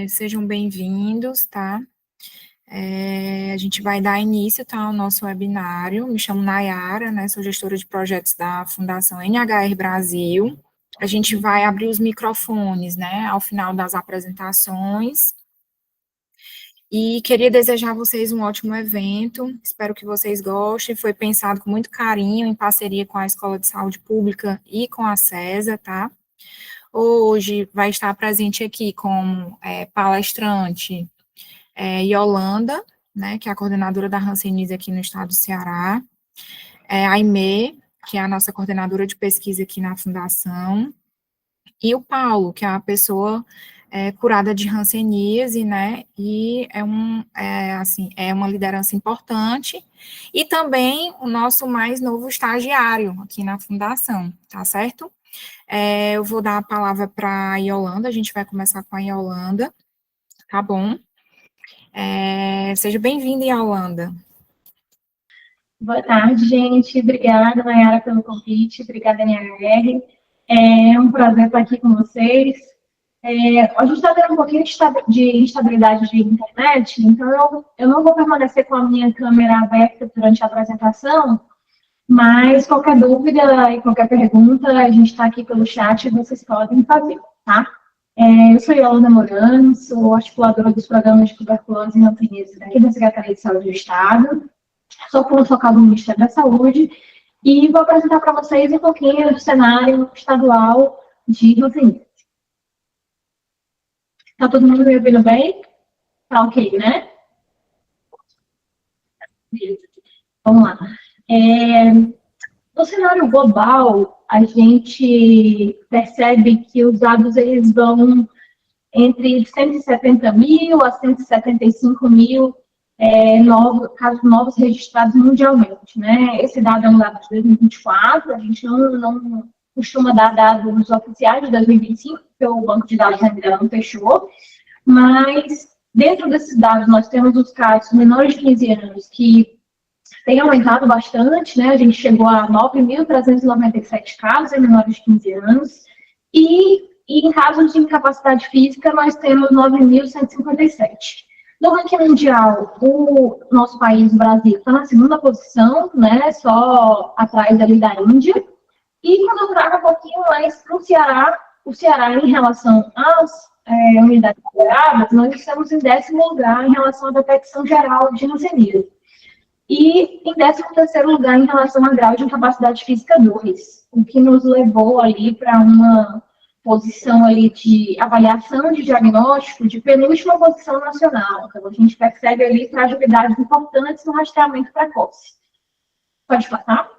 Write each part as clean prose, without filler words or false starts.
Sejam bem-vindos, tá? A gente vai dar início, tá, ao nosso webinário. Me chamo Nayara, né? Sou gestora de projetos da Fundação NHR Brasil. A gente vai abrir os microfones, né, ao final das apresentações. E queria desejar a vocês um ótimo evento. Espero que vocês gostem. Foi pensado com muito carinho, em parceria com a Escola de Saúde Pública e com a CESA, tá? Hoje vai estar presente aqui como palestrante Yolanda, né, que é a coordenadora da Hanseníase aqui no estado do Ceará, a Aimee, que é a nossa coordenadora de pesquisa aqui na Fundação, e o Paulo, que é a pessoa curada de Hanseníase, né, e é uma liderança importante, e também o nosso mais novo estagiário aqui na Fundação, tá certo? Eu vou dar a palavra para a Yolanda, a gente vai começar com a Yolanda, tá bom? Seja bem-vinda, Yolanda. Boa tarde, gente. Obrigada, Nayara, pelo convite. Obrigada, NHR. É um prazer estar aqui com vocês. A gente está tendo um pouquinho de instabilidade de internet, então eu não vou permanecer com a minha câmera aberta durante a apresentação, mas qualquer dúvida e qualquer pergunta, a gente está aqui pelo chat e vocês podem fazer, tá? Eu sou Yolanda Morano, sou articuladora dos programas de tuberculose e hanseníase aqui da Secretaria de Saúde do Estado. Sou ponto focal do Ministério da Saúde e vou apresentar para vocês um pouquinho do cenário estadual de hanseníase. Está todo mundo me ouvindo bem? Tá ok, né? Vamos lá. No cenário global, a gente percebe que os dados eles vão entre 170 mil a 175 mil casos novos registrados mundialmente, né? Esse dado é um dado de 2024, a gente não costuma dar dados oficiais de 2025, porque o banco de dados ainda não fechou, mas dentro desses dados nós temos os casos menores de 15 anos que tem aumentado bastante, né? A gente chegou a 9.397 casos em menores de 15 anos, e em casos de incapacidade física nós temos 9.157. No ranking mundial, o nosso país, o Brasil, está na segunda posição, né, só atrás ali da Índia. E quando eu trago um pouquinho mais para o Ceará em relação às unidades federadas, nós estamos em 10º lugar em relação à detecção geral de hanseníase. E em 13º lugar em relação a grau de incapacidade física 2, o que nos levou ali para uma posição ali de avaliação de diagnóstico de penúltima posição nacional. Então, a gente percebe ali fragilidades importantes no rastreamento precoce. Pode passar?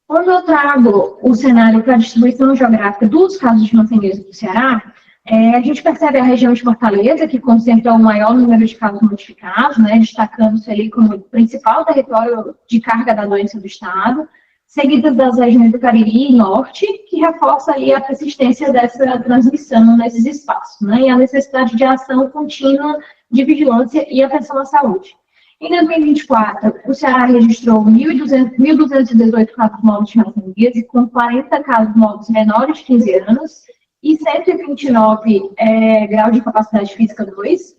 Quando eu trago o cenário para a distribuição geográfica dos casos de hanseníase do Ceará, a gente percebe a região de Fortaleza, que concentra o maior número de casos notificados, né, destacando-se ali como o principal território de carga da doença do estado, seguidas das regiões do Cariri e Norte, que reforça ali a persistência dessa transmissão nesses espaços, né, e a necessidade de ação contínua de vigilância e atenção à saúde. Em 2024, o Ceará registrou 1.218 casos novos de hanseníase, com 40 casos novos menores de 15 anos e 129 graus de capacidade física 2.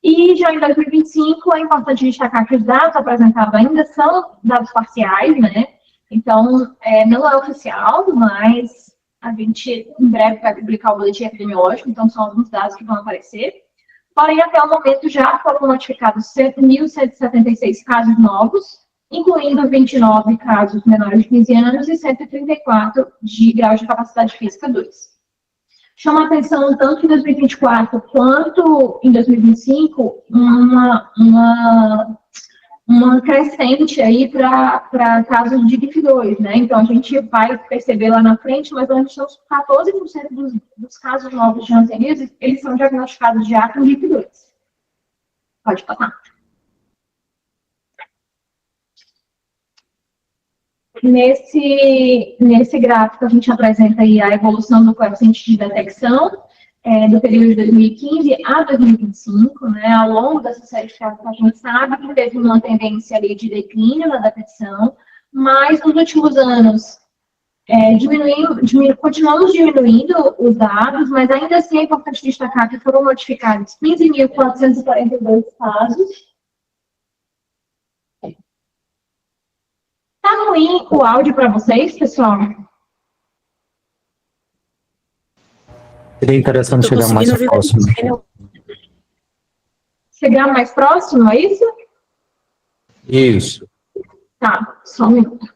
E já em 2025, é importante destacar que os dados apresentados ainda são dados parciais, né? Então, não é oficial, mas a gente em breve vai publicar o boletim epidemiológico, então são alguns dados que vão aparecer. Porém, até o momento já foram notificados 1.176 casos novos, incluindo 29 casos menores de 15 anos e 134 de grau de capacidade física 2. Chama a atenção, tanto em 2024 quanto em 2025, uma crescente aí para casos de DIF2, né? Então, a gente vai perceber lá na frente, mas nós estamos com 14% dos casos novos de hanseníase, eles são diagnosticados já com DIF2. Pode passar. Nesse gráfico, a gente apresenta aí a evolução do coeficiente de detecção do período de 2015 a 2025, né? Ao longo dessa série de casos, a gente sabe que teve uma tendência ali de declínio na detecção, mas nos últimos anos continuamos diminuindo os dados, mas ainda assim é importante destacar que foram notificados 15.442 casos. Tá ruim o áudio para vocês, pessoal? Seria interessante chegar mais próximo. Chegar mais próximo, é isso? Isso. Tá, só um minuto.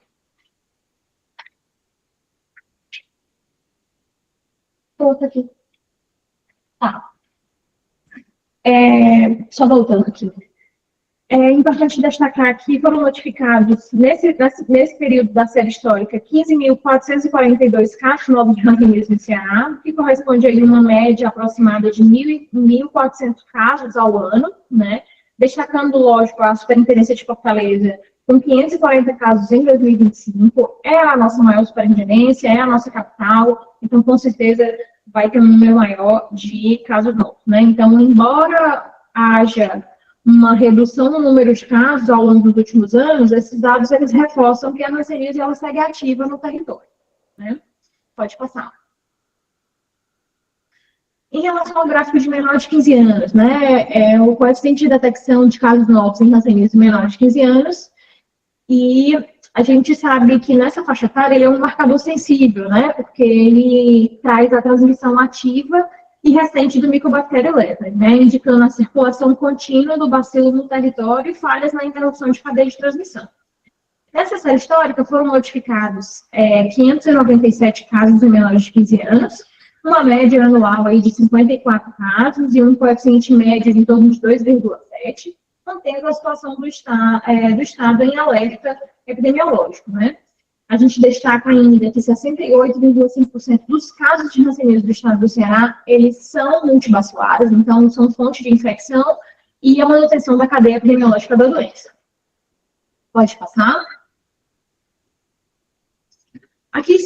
Volta aqui. Tá. Só voltando aqui. É importante destacar que foram notificados, nesse período da série histórica, 15.442 casos novos de raquitismo no Ceará, que corresponde a uma média aproximada de 1.400 casos ao ano, né? Destacando, lógico, a Superintendência de Fortaleza, com 540 casos em 2025, é a nossa maior superintendência, é a nossa capital, então, com certeza, vai ter um número maior de casos novos, né? Então, embora haja uma redução no número de casos ao longo dos últimos anos, esses dados, eles reforçam que a hanseníase, ela segue ativa no território, né? Pode passar. Em relação ao gráfico de menor de 15 anos, né, o coeficiente de detecção de casos novos em hanseníase menor de 15 anos, e a gente sabe que nessa faixa etária ele é um marcador sensível, né, porque ele traz a transmissão ativa e recente do Mycobacterium leprae, né, indicando a circulação contínua do bacilo no território e falhas na interrupção de cadeia de transmissão. Nessa série histórica foram notificados 597 casos em menores de 15 anos, uma média anual aí de 54 casos e um coeficiente médio em torno de 2,7, mantendo a situação do estado em alerta epidemiológico, né? A gente destaca ainda que 68,5% dos casos de hanseníase do estado do Ceará, eles são multibaculares, então são fonte de infecção e a manutenção da cadeia epidemiológica da doença. Pode passar. Aqui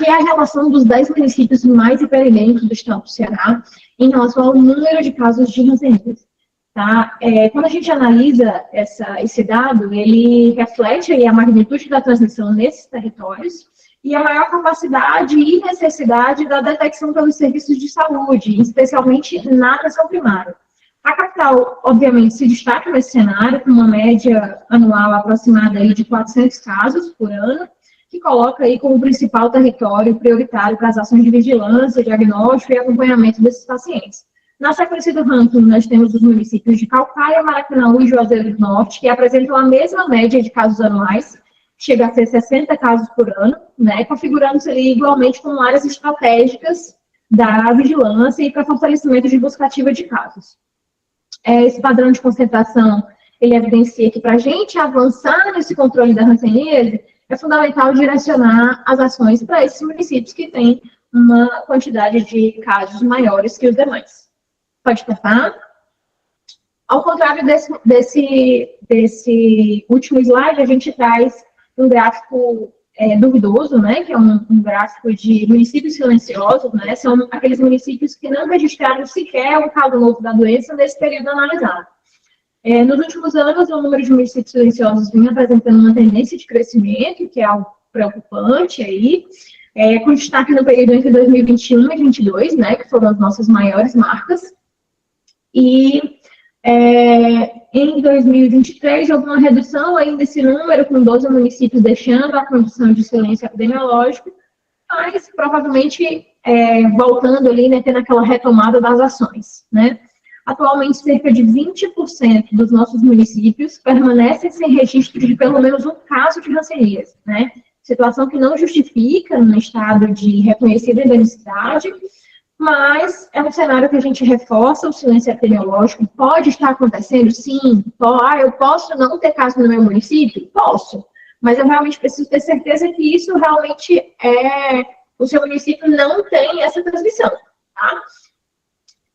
é a relação dos 10 municípios mais hiperendêmicos do estado do Ceará em relação ao número de casos de hanseníase. Tá? Quando a gente analisa esse dado, ele reflete aí a magnitude da transmissão nesses territórios e a maior capacidade e necessidade da detecção pelos serviços de saúde, especialmente na atenção primária. A capital, obviamente, se destaca nesse cenário, com uma média anual aproximada aí de 400 casos por ano, que coloca aí como principal território prioritário para as ações de vigilância, diagnóstico e acompanhamento desses pacientes. Na sequência do ranking, nós temos os municípios de Calcaia, Maracanaú e Juazeiro do Norte, que apresentam a mesma média de casos anuais, chega a ser 60 casos por ano, né, configurando-se ali igualmente como áreas estratégicas da vigilância e para fortalecimento de busca ativa de casos. Esse padrão de concentração, ele evidencia que para a gente avançar nesse controle da hanseníase, é fundamental direcionar as ações para esses municípios que têm uma quantidade de casos maiores que os demais. Pode passar. Ao contrário desse último slide, a gente traz um gráfico duvidoso, né, que é um gráfico de municípios silenciosos, né, são aqueles municípios que não registraram sequer um caso novo da doença nesse período analisado. Nos últimos anos, o número de municípios silenciosos vem apresentando uma tendência de crescimento, que é algo preocupante aí, com destaque no período entre 2021 e 2022, né, que foram as nossas maiores marcas. E em 2023 houve uma redução ainda desse número, com 12 municípios deixando a condição de silêncio epidemiológico, mas provavelmente voltando ali, né, tendo aquela retomada das ações, né. Atualmente, cerca de 20% dos nossos municípios permanecem sem registro de pelo menos um caso de hanseníase, né? Situação que não justifica no estado de reconhecida endemicidade, mas é um cenário que a gente reforça o silêncio epidemiológico. Pode estar acontecendo? Sim. Eu posso não ter caso no meu município? Posso. Mas eu realmente preciso ter certeza que isso realmente o seu município não tem essa transmissão, tá?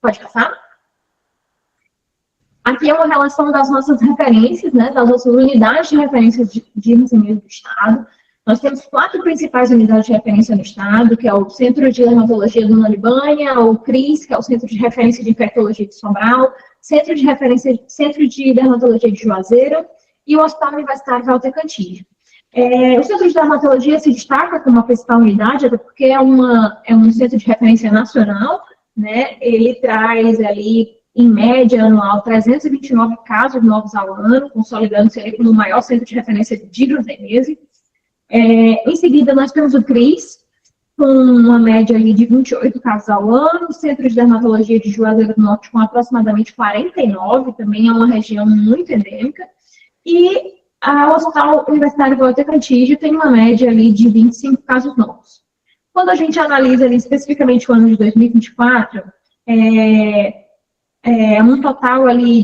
Pode passar? Aqui é uma relação das nossas referências, né, das nossas unidades de referência de hanseníase do Estado. Nós temos 4 principais unidades de referência no Estado, que é o Centro de Dermatologia do Nolibanha, o CRIS, que é o Centro de Referência de Infectologia de Sobral, Centro de Dermatologia de Juazeiro e o Hospital Universitário Walter Cantillo. O Centro de Dermatologia se destaca como a principal unidade, até porque é um centro de referência nacional, né? Ele traz ali, em média anual, 329 casos novos ao ano, consolidando-se ali como o maior centro de referência de hidrogenese. Em seguida, nós temos o CRIS, com uma média ali de 28 casos ao ano, o Centro de Dermatologia de Juazeiro do Norte com aproximadamente 49, também é uma região muito endêmica, e o Hospital Universitário Walter Cantígio tem uma média ali de 25 casos novos. Quando a gente analisa ali, especificamente o ano de 2024, um total ali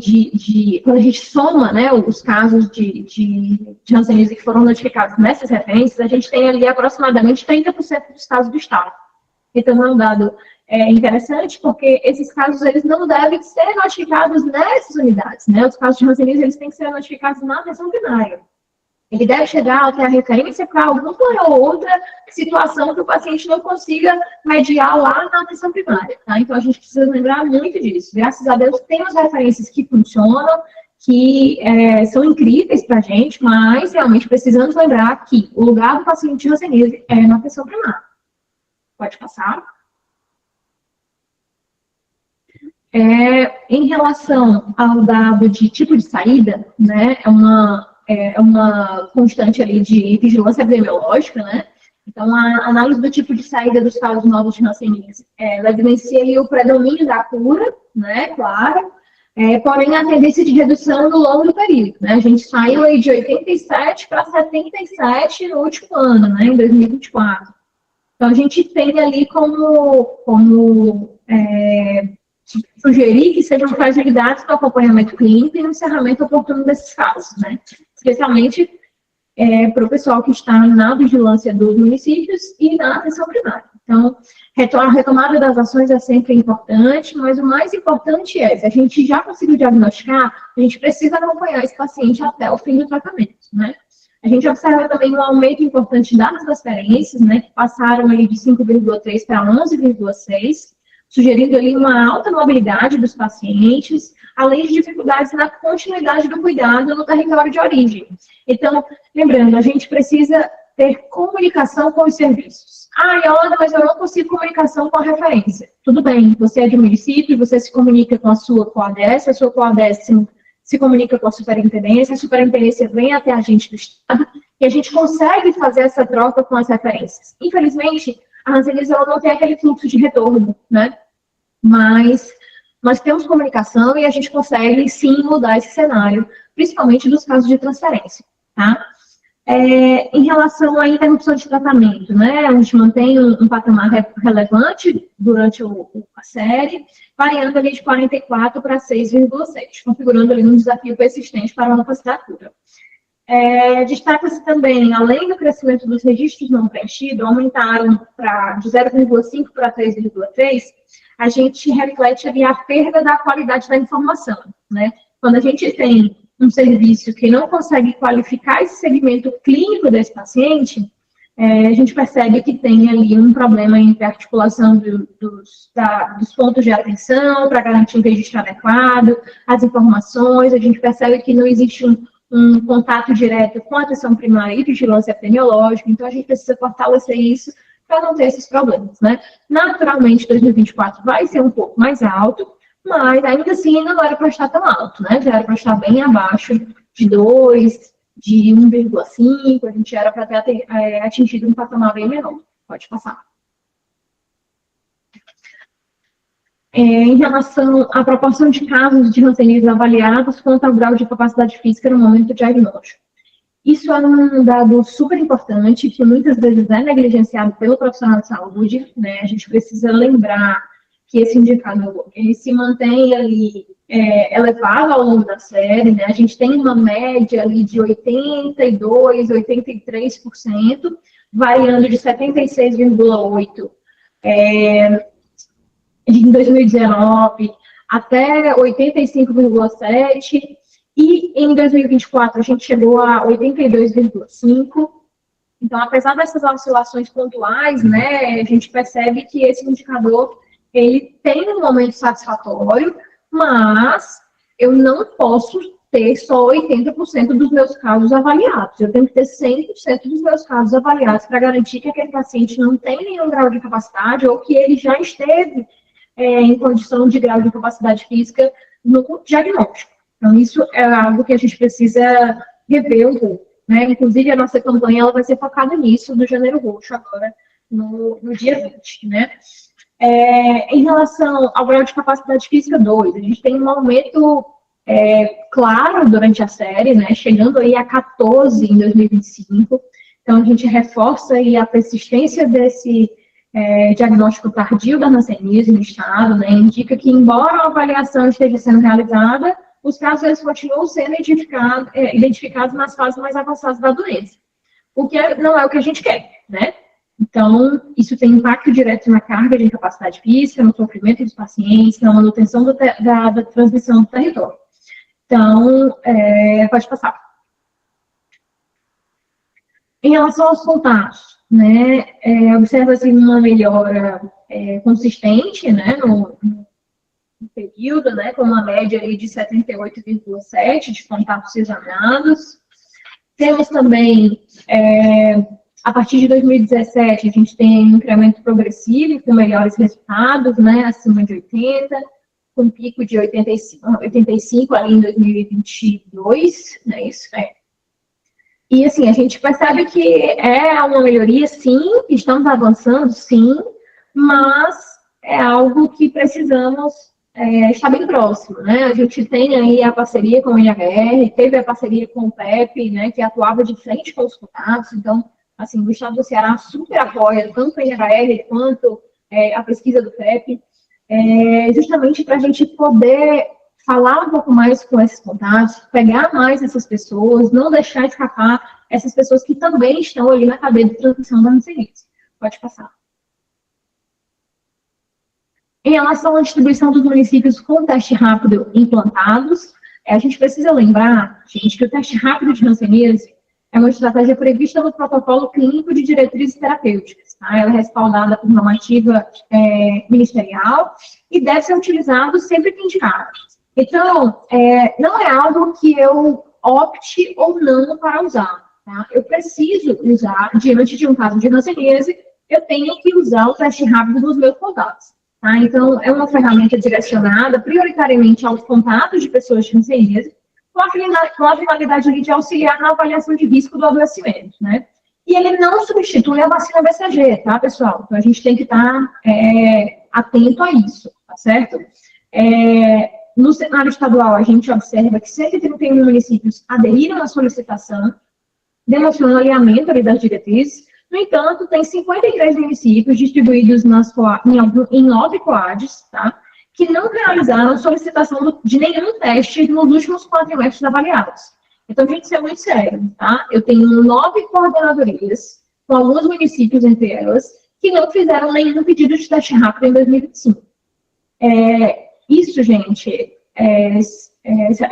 quando a gente soma, né, os casos de hanseníase que foram notificados nessas referências, a gente tem ali aproximadamente 30% dos casos do estado. Então, é um dado interessante, porque esses casos, eles não devem ser notificados nessas unidades, né? Os casos de hanseníase, eles têm que ser notificados na atenção primária. Ele deve chegar até a referência para alguma ou outra situação que o paciente não consiga mediar lá na atenção primária, tá? Então, a gente precisa lembrar muito disso. Graças a Deus, temos referências que funcionam, que são incríveis para a gente, mas realmente precisamos lembrar que o lugar do paciente de hanseníase é na atenção primária. Pode passar. Em relação ao dado de tipo de saída, né, é uma constante ali de vigilância epidemiológica, né? Então, a análise do tipo de saída dos casos novos de hanseníase, ela evidencia ali o predomínio da cura, né, claro, porém a tendência de redução no longo do período, né? A gente saiu aí de 87 para 77 no último ano, né, em 2024. Então, a gente tem ali como sugerir que sejam fragilidades no acompanhamento clínico e no encerramento oportuno desses casos, né? Especialmente para o pessoal que está na vigilância dos municípios e na atenção primária. Então, a retomada das ações é sempre importante, mas o mais importante se a gente já conseguiu diagnosticar, a gente precisa acompanhar esse paciente até o fim do tratamento, né? A gente observa também um aumento importante das transferências, né, que passaram ali de 5,3 para 11,6, sugerindo ali uma alta mobilidade dos pacientes, além de dificuldades na continuidade do cuidado no território de origem. Então, lembrando, a gente precisa ter comunicação com os serviços. Yolanda, mas eu não consigo comunicação com a referência. Tudo bem, você é de município, você se comunica com a sua coadesse, a sua coadesse se comunica com a superintendência vem até a gente do estado, e a gente consegue fazer essa troca com as referências. Infelizmente, a hanseníase não tem aquele fluxo de retorno, né? Mas nós temos comunicação e a gente consegue, sim, mudar esse cenário, principalmente nos casos de transferência, tá? Em relação à interrupção de tratamento, né? A gente mantém um patamar relevante durante a série, variando ali de 44 para 6,6, configurando ali um desafio persistente para a candidatura. Destaca-se também, além do crescimento dos registros não preenchidos, aumentaram de 0,5 para 3,3, a gente reflete ali a perda da qualidade da informação, né? Quando a gente tem um serviço que não consegue qualificar esse segmento clínico desse paciente, a gente percebe que tem ali um problema entre a articulação dos pontos de atenção para garantir um registro adequado, as informações, a gente percebe que não existe um contato direto com a atenção primária e vigilância epidemiológica, então a gente precisa fortalecer isso para não ter esses problemas, né? Naturalmente, 2024 vai ser um pouco mais alto, mas ainda assim não era para estar tão alto, né? Já era para estar bem abaixo de 2, de 1,5, a gente era para ter atingido um patamar bem menor. Pode passar. Em relação à proporção de casos de hanseníase avaliados quanto ao grau de capacidade física no momento do diagnóstico. Isso é um dado super importante, que muitas vezes é negligenciado pelo profissional de saúde, né? A gente precisa lembrar que esse indicador, ele se mantém ali elevado ao longo da série, né? A gente tem uma média ali de 82%, 83%, variando de 76,8% em 2019 até 85,7%, e em 2024 a gente chegou a 82,5%. Então, apesar dessas oscilações pontuais, né, a gente percebe que esse indicador ele tem um momento satisfatório, mas eu não posso ter só 80% dos meus casos avaliados. Eu tenho que ter 100% dos meus casos avaliados para garantir que aquele paciente não tem nenhum grau de incapacidade ou que ele já esteve em condição de grau de incapacidade física no diagnóstico. Então, isso é algo que a gente precisa rever um pouco, né? Inclusive, a nossa campanha ela vai ser focada nisso, no Janeiro Roxo, agora, no dia 20, né? Em relação ao grau de capacidade física 2, a gente tem um aumento claro durante a série, né? Chegando aí a 14 em 2025. Então, a gente reforça aí a persistência desse diagnóstico tardio da hanseníase no estado, né? Indica que, embora a avaliação esteja sendo realizada, os casos eles continuam sendo identificados nas fases mais avançadas da doença, o que não é o que a gente quer, né? Então, isso tem impacto direto na carga de incapacidade física, no sofrimento dos pacientes, na manutenção da transmissão do território. Então, pode passar. Em relação aos contatos, né, observa-se uma melhora consistente, né, no período, né, com uma média aí de 78,7 de contatos examinados. Temos também, a partir de 2017, a gente tem um incremento progressivo com melhores resultados, né, acima de 80, com pico de 85 ali em 2022, né, isso E, assim, a gente percebe que é uma melhoria, sim, estamos avançando, sim, mas é algo que precisamos estar bem próximo, né? A gente tem aí a parceria com o NHR, teve a parceria com o PEP, né, que atuava de frente com os contatos, então, assim, o Estado do Ceará super apoia tanto o NHR quanto a pesquisa do PEP, justamente para a gente poder falar um pouco mais com esses contatos, pegar mais essas pessoas, não deixar escapar essas pessoas que também estão ali na cadeia de transmissão da hanseníase. Pode passar. Em relação à distribuição dos municípios com teste rápido implantados, a gente precisa lembrar, gente, que o teste rápido de hanseníase é uma estratégia prevista no protocolo clínico de diretrizes terapêuticas. Tá? Ela é respaldada por normativa ministerial e deve ser utilizado sempre que indicado. Então, não é algo que eu opte ou não para usar. Tá? Eu preciso usar, diante de um caso de hanseníase, eu tenho que usar o teste rápido dos meus contatos. Tá? Então, é uma ferramenta direcionada prioritariamente aos contatos de pessoas de hanseníase, com a finalidade de auxiliar na avaliação de risco do adoecimento, né? E ele não substitui a vacina BCG, tá, pessoal? Então, a gente tem que estar atento a isso, tá certo? No cenário estadual, a gente observa que 131 municípios aderiram à solicitação, demonstrando alinhamento ali das diretrizes. No entanto, tem 53 municípios distribuídos em 9 coades, tá? Que não realizaram solicitação de nenhum teste nos últimos quadrimestres avaliados. Então, a gente, ser muito sério, tá? Eu tenho 9 coordenadorias, com alguns municípios entre elas, que não fizeram nenhum pedido de teste rápido em 2025. Isso, gente,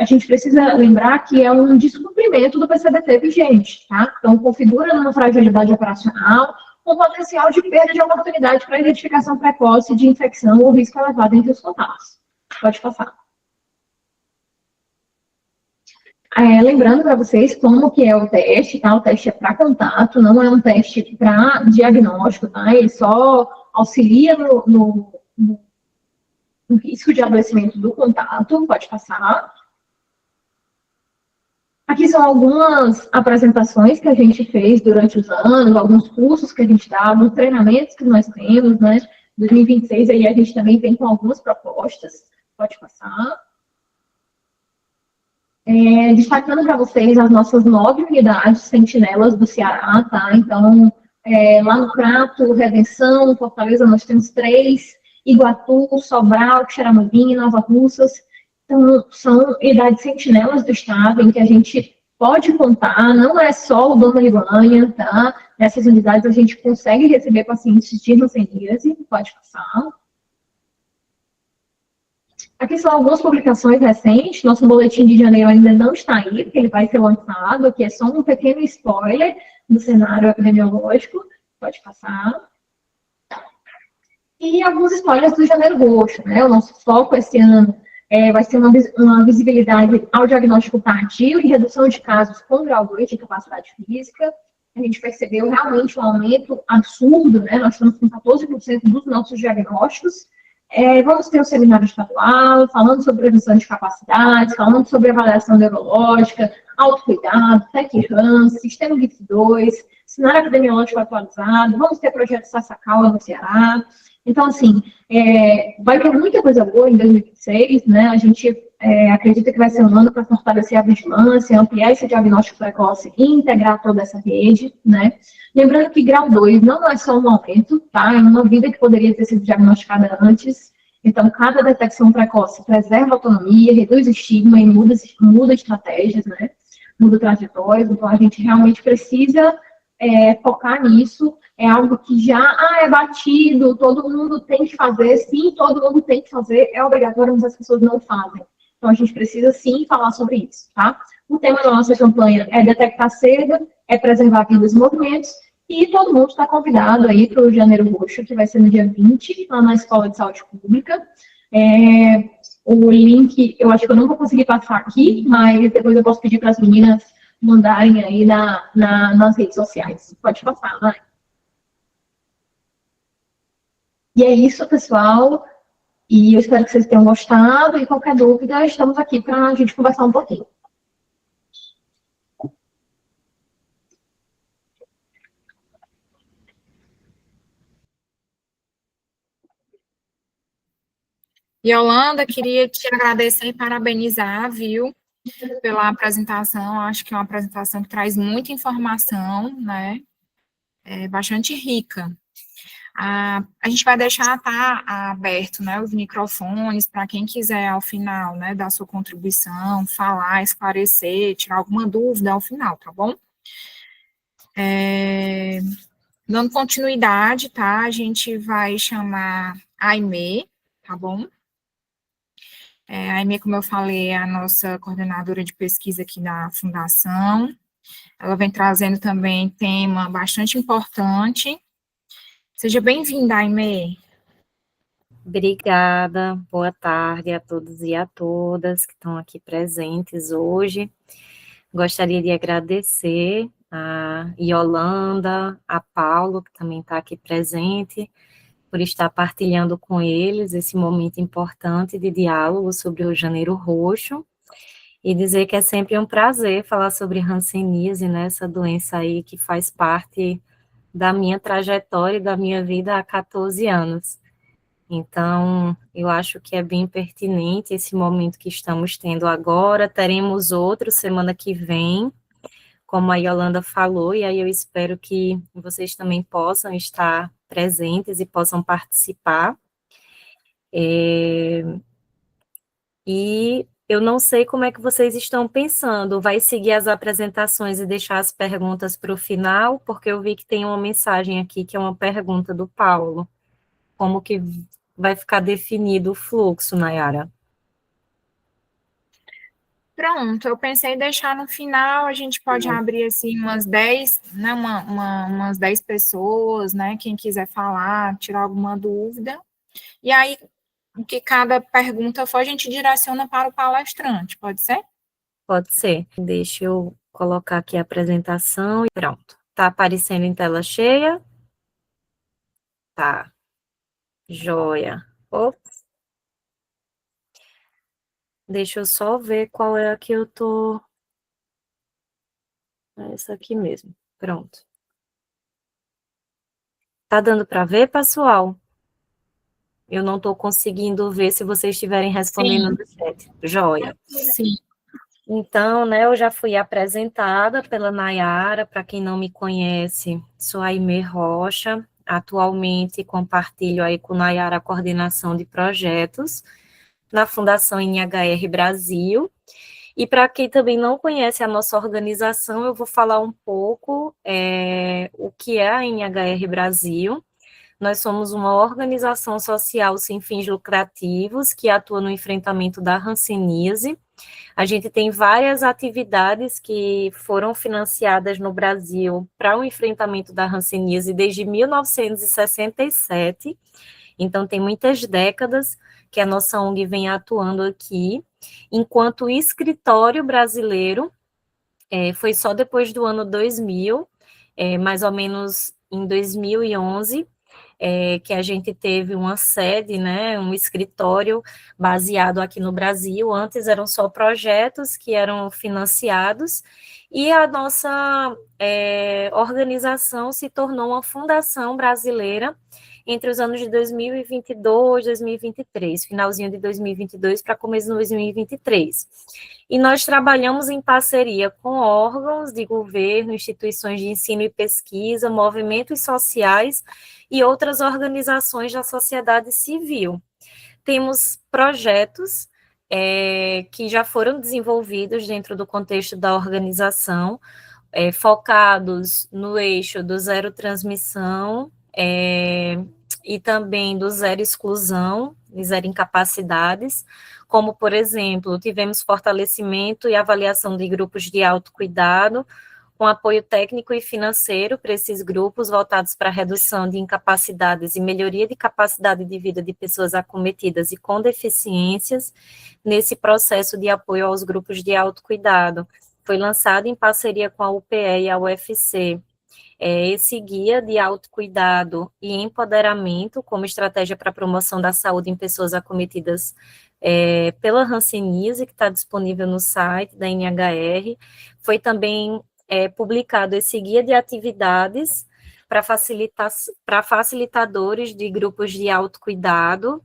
a gente precisa lembrar que é um descumprimento do PCDT vigente, tá? Então, configura uma fragilidade operacional, com potencial de perda de oportunidade para identificação precoce de infecção ou risco elevado entre os contatos. Pode passar. Lembrando para vocês como que é o teste, tá? O teste é para contato, não é um teste para diagnóstico, tá? Ele só auxilia no risco de adoecimento do contato. Pode passar. Aqui são algumas apresentações que a gente fez durante os anos, alguns cursos que a gente dá, alguns treinamentos que nós temos, né? 2026 aí a gente também vem com algumas propostas. Pode passar. Destacando para vocês as nossas 9 unidades sentinelas do Ceará, tá? Então, lá no Crato, Redenção, Fortaleza, nós temos 3, Iguatu, Sobral, Xaramoim, Nova Russas. Então, são unidades sentinelas do estado em que a gente pode contar, não é só o Dona Livânia, tá? Nessas unidades a gente consegue receber pacientes de hanseníase, pode passar. Aqui são algumas publicações recentes, nosso boletim de janeiro ainda não está aí, porque ele vai ser lançado, aqui é só um pequeno spoiler do cenário epidemiológico, pode passar. E alguns spoilers do Janeiro Roxo, né? O nosso foco esse ano Vai ser uma visibilidade ao diagnóstico tardio e redução de casos com grau 2 de incapacidade física. A gente percebeu realmente um aumento absurdo, né? Nós estamos com 14% dos nossos diagnósticos. Vamos ter um seminário estadual, falando sobre prevenção de capacidades, falando sobre avaliação neurológica, autocuidado, TEC-RAN, sistema GIF2, cenário epidemiológico atualizado, vamos ter projeto Sassacala no Ceará. Então, assim, vai ter muita coisa boa em 2026, né? A gente acredita que vai ser um ano para fortalecer a vigilância, ampliar esse diagnóstico precoce e integrar toda essa rede, né? Lembrando que grau 2 não é só um aumento, tá? É uma vida que poderia ter sido diagnosticada antes. Então, cada detecção precoce preserva a autonomia, reduz estigma e muda estratégias, né? Muda trajetórias. Então, a gente realmente precisa focar nisso. É algo que já é batido, todo mundo tem que fazer. Sim, todo mundo tem que fazer, é obrigatório, mas as pessoas não fazem. Então, a gente precisa, sim, falar sobre isso, tá? O tema da nossa campanha é detectar cedo, é preservar vidas e movimentos, e todo mundo está convidado aí para o Janeiro Roxo, que vai ser no dia 20, lá na Escola de Saúde Pública. O link, eu acho que eu não vou conseguir passar aqui, mas depois eu posso pedir para as meninas mandarem aí nas redes sociais. Pode passar, vai. E é isso, pessoal. E eu espero que vocês tenham gostado. E qualquer dúvida, estamos aqui para a gente conversar um pouquinho. Yolanda, queria te agradecer e parabenizar, viu, pela apresentação. Acho que é uma apresentação que traz muita informação, né? Bastante rica. A gente vai deixar aberto, né, os microfones para quem quiser ao final, né, dar sua contribuição, falar, esclarecer, tirar alguma dúvida ao final, tá bom? Dando continuidade, tá? A gente vai chamar a Aimee, tá bom? A Aimee, como eu falei, é a nossa coordenadora de pesquisa aqui da Fundação. Ela vem trazendo também tema bastante importante. Seja bem-vinda, Aimee. Obrigada, boa tarde a todos e a todas que estão aqui presentes hoje. Gostaria de agradecer a Yolanda, a Paulo, que também está aqui presente, por estar partilhando com eles esse momento importante de diálogo sobre o Janeiro Roxo, e dizer que é sempre um prazer falar sobre hanseníase, né, essa doença aí que faz parte da minha trajetória e da minha vida há 14 anos. Então, eu acho que é bem pertinente esse momento que estamos tendo agora. Teremos outro semana que vem, como a Yolanda falou, e aí eu espero que vocês também possam estar presentes e possam participar. E eu não sei como é que vocês estão pensando. Vai seguir as apresentações e deixar as perguntas para o final? Porque eu vi que tem uma mensagem aqui, que é uma pergunta do Paulo. Como que vai ficar definido o fluxo, Nayara? Pronto, eu pensei em deixar no final, a gente pode abrir, assim, umas 10, né, umas 10 pessoas, né, quem quiser falar, tirar alguma dúvida, e aí, o que cada pergunta for, a gente direciona para o palestrante, pode ser? Pode ser. Deixa eu colocar aqui a apresentação e pronto. Tá aparecendo em tela cheia? Tá. Joia. Ops. Deixa eu só ver qual é a que eu tô... É essa aqui mesmo. Pronto. Tá dando para ver, pessoal? Eu não estou conseguindo ver se vocês estiverem respondendo no chat. Joia. Sim. Então, né, eu já fui apresentada pela Nayara. Para quem não me conhece, sou a Aimee Rocha. Atualmente compartilho aí com Nayara a coordenação de projetos na Fundação NHR Brasil. E para quem também não conhece a nossa organização, eu vou falar um pouco o que é a NHR Brasil. Nós somos uma organização social sem fins lucrativos que atua no enfrentamento da hanseníase. A gente tem várias atividades que foram financiadas no Brasil para o enfrentamento da hanseníase desde 1967. Então, tem muitas décadas que a nossa ONG vem atuando aqui, enquanto escritório brasileiro, foi só depois do ano 2000, mais ou menos em 2011, que a gente teve uma sede, né, um escritório baseado aqui no Brasil. Antes eram só projetos que eram financiados, e a nossa organização se tornou uma fundação brasileira entre os anos de 2022 e 2023, finalzinho de 2022 para começo de 2023. E nós trabalhamos em parceria com órgãos de governo, instituições de ensino e pesquisa, movimentos sociais e outras organizações da sociedade civil. Temos projetos que já foram desenvolvidos dentro do contexto da organização, focados no eixo do zero transmissão, e também do zero exclusão e zero incapacidades, como, por exemplo, tivemos fortalecimento e avaliação de grupos de autocuidado, com apoio técnico e financeiro para esses grupos voltados para a redução de incapacidades e melhoria de capacidade de vida de pessoas acometidas e com deficiências, nesse processo de apoio aos grupos de autocuidado. Foi lançado em parceria com a UPE e a UFC, esse guia de autocuidado e empoderamento como estratégia para a promoção da saúde em pessoas acometidas pela hanseníase, que está disponível no site da NHR. Foi também publicado esse guia de atividades para facilitadores de grupos de autocuidado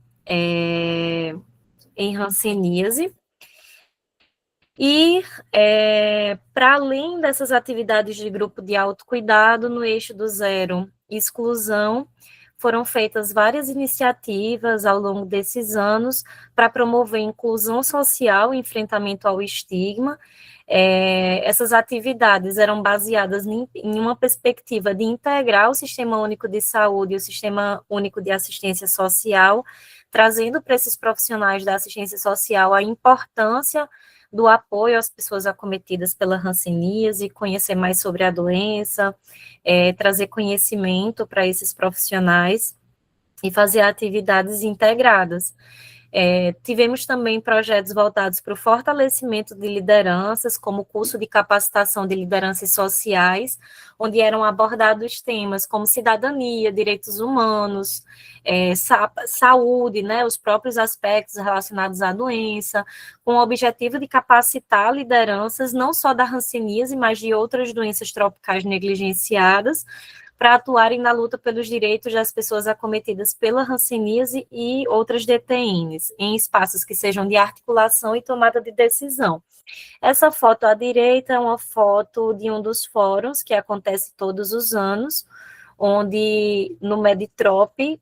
em hanseníase. E, para além dessas atividades de grupo de autocuidado, no eixo do zero exclusão, foram feitas várias iniciativas ao longo desses anos para promover inclusão social e enfrentamento ao estigma. Essas atividades eram baseadas em uma perspectiva de integrar o Sistema Único de Saúde e o Sistema Único de Assistência Social, trazendo para esses profissionais da assistência social a importância do apoio às pessoas acometidas pela hanseníase, conhecer mais sobre a doença, trazer conhecimento para esses profissionais e fazer atividades integradas. Tivemos também projetos voltados para o fortalecimento de lideranças, como o curso de capacitação de lideranças sociais, onde eram abordados temas como cidadania, direitos humanos, saúde, né, os próprios aspectos relacionados à doença, com o objetivo de capacitar lideranças, não só da hanseníase, mas de outras doenças tropicais negligenciadas, para atuarem na luta pelos direitos das pessoas acometidas pela hanseníase e outras DTNs, em espaços que sejam de articulação e tomada de decisão. Essa foto à direita é uma foto de um dos fóruns que acontece todos os anos, onde no Meditrop,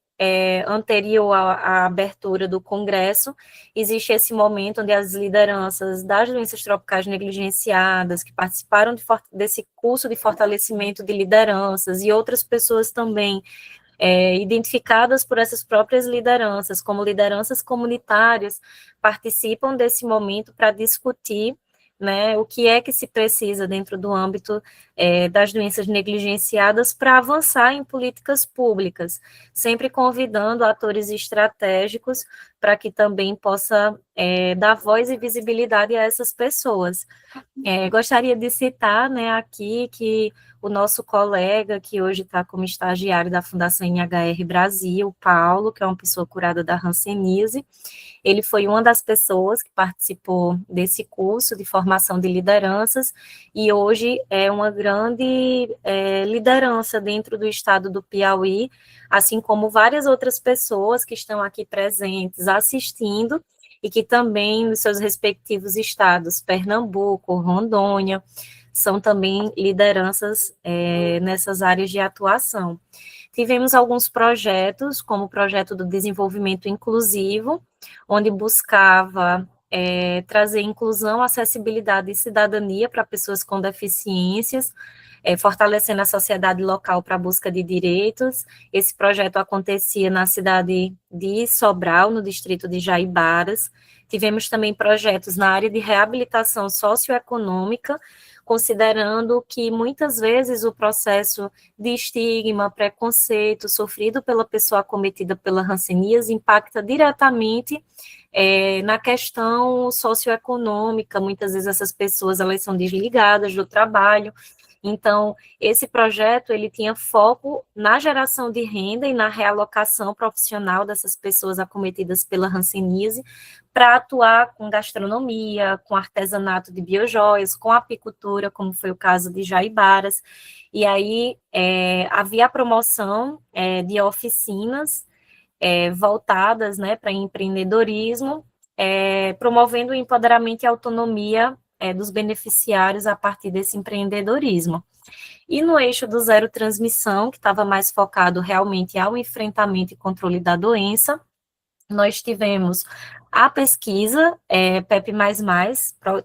anterior à abertura do Congresso, existe esse momento onde as lideranças das doenças tropicais negligenciadas, que participaram desse curso de fortalecimento de lideranças, e outras pessoas também identificadas por essas próprias lideranças, como lideranças comunitárias, participam desse momento para discutir, né, o que é que se precisa dentro do âmbito das doenças negligenciadas para avançar em políticas públicas, sempre convidando atores estratégicos para que também possa dar voz e visibilidade a essas pessoas. Gostaria de citar, né, aqui que o nosso colega, que hoje está como estagiário da Fundação NHR Brasil, Paulo, que é uma pessoa curada da hanseníase, ele foi uma das pessoas que participou desse curso de formação de lideranças e hoje é uma grande liderança dentro do estado do Piauí, assim como várias outras pessoas que estão aqui presentes assistindo e que também nos seus respectivos estados, Pernambuco, Rondônia, são também lideranças nessas áreas de atuação. Tivemos alguns projetos, como o projeto do desenvolvimento inclusivo, onde buscava trazer inclusão, acessibilidade e cidadania para pessoas com deficiências, fortalecendo a sociedade local para a busca de direitos. Esse projeto acontecia na cidade de Sobral, no distrito de Jaibaras. Tivemos também projetos na área de reabilitação socioeconômica, considerando que muitas vezes o processo de estigma, preconceito sofrido pela pessoa acometida pela hanseníase impacta diretamente na questão socioeconômica. Muitas vezes essas pessoas elas são desligadas do trabalho. Então, esse projeto, ele tinha foco na geração de renda e na realocação profissional dessas pessoas acometidas pela hanseníase, para atuar com gastronomia, com artesanato de biojoias, com apicultura, como foi o caso de Jaibaras. E aí, havia a promoção de oficinas voltadas, né, para empreendedorismo, promovendo o empoderamento e autonomia dos beneficiários a partir desse empreendedorismo. E no eixo do zero transmissão, que estava mais focado realmente ao enfrentamento e controle da doença, nós tivemos a pesquisa PEP++,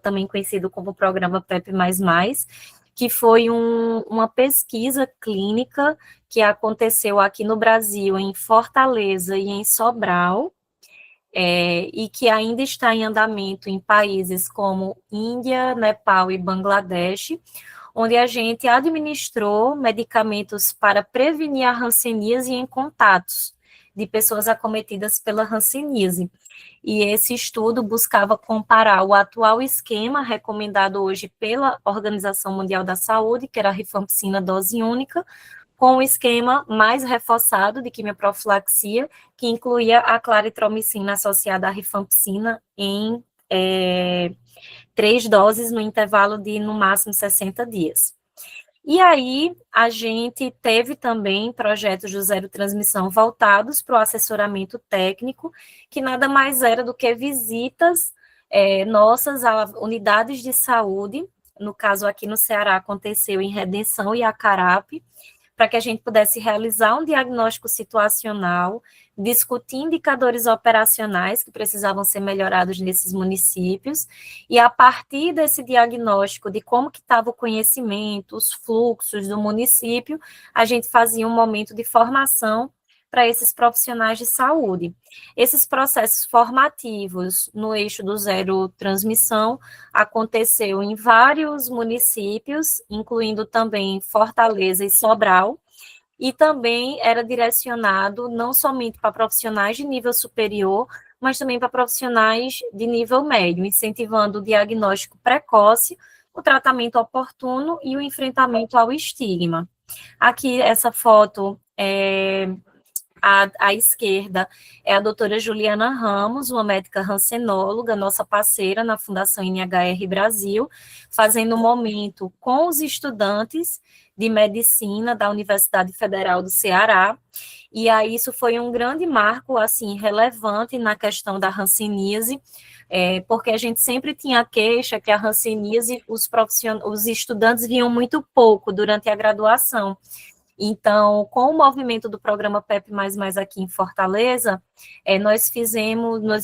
também conhecido como programa PEP++, que foi uma pesquisa clínica que aconteceu aqui no Brasil, em Fortaleza e em Sobral, e que ainda está em andamento em países como Índia, Nepal e Bangladesh, onde a gente administrou medicamentos para prevenir a hanseníase em contatos de pessoas acometidas pela hanseníase. E esse estudo buscava comparar o atual esquema recomendado hoje pela Organização Mundial da Saúde, que era a rifampicina dose única, com o esquema mais reforçado de quimioprofilaxia, que incluía a claritromicina associada à rifampicina em 3 doses no intervalo de, no máximo, 60 dias. E aí, a gente teve também projetos de zero transmissão voltados para o assessoramento técnico, que nada mais era do que visitas nossas a unidades de saúde. No caso, aqui no Ceará, aconteceu em Redenção e Acarape, para que a gente pudesse realizar um diagnóstico situacional, discutir indicadores operacionais que precisavam ser melhorados nesses municípios, e a partir desse diagnóstico de como que estava o conhecimento, os fluxos do município, a gente fazia um momento de formação para esses profissionais de saúde. Esses processos formativos no eixo do zero transmissão aconteceu em vários municípios, incluindo também Fortaleza e Sobral, e também era direcionado não somente para profissionais de nível superior, mas também para profissionais de nível médio, incentivando o diagnóstico precoce, o tratamento oportuno e o enfrentamento ao estigma. Aqui, essa foto à esquerda é a doutora Juliana Ramos, uma médica hansenóloga, nossa parceira na Fundação NHR Brasil, fazendo um momento com os estudantes de medicina da Universidade Federal do Ceará, e aí isso foi um grande marco, assim, relevante na questão da hanseníase, porque a gente sempre tinha a queixa que a hanseníase, os estudantes viam muito pouco durante a graduação. Então, com o movimento do programa PEP++ aqui em Fortaleza, nós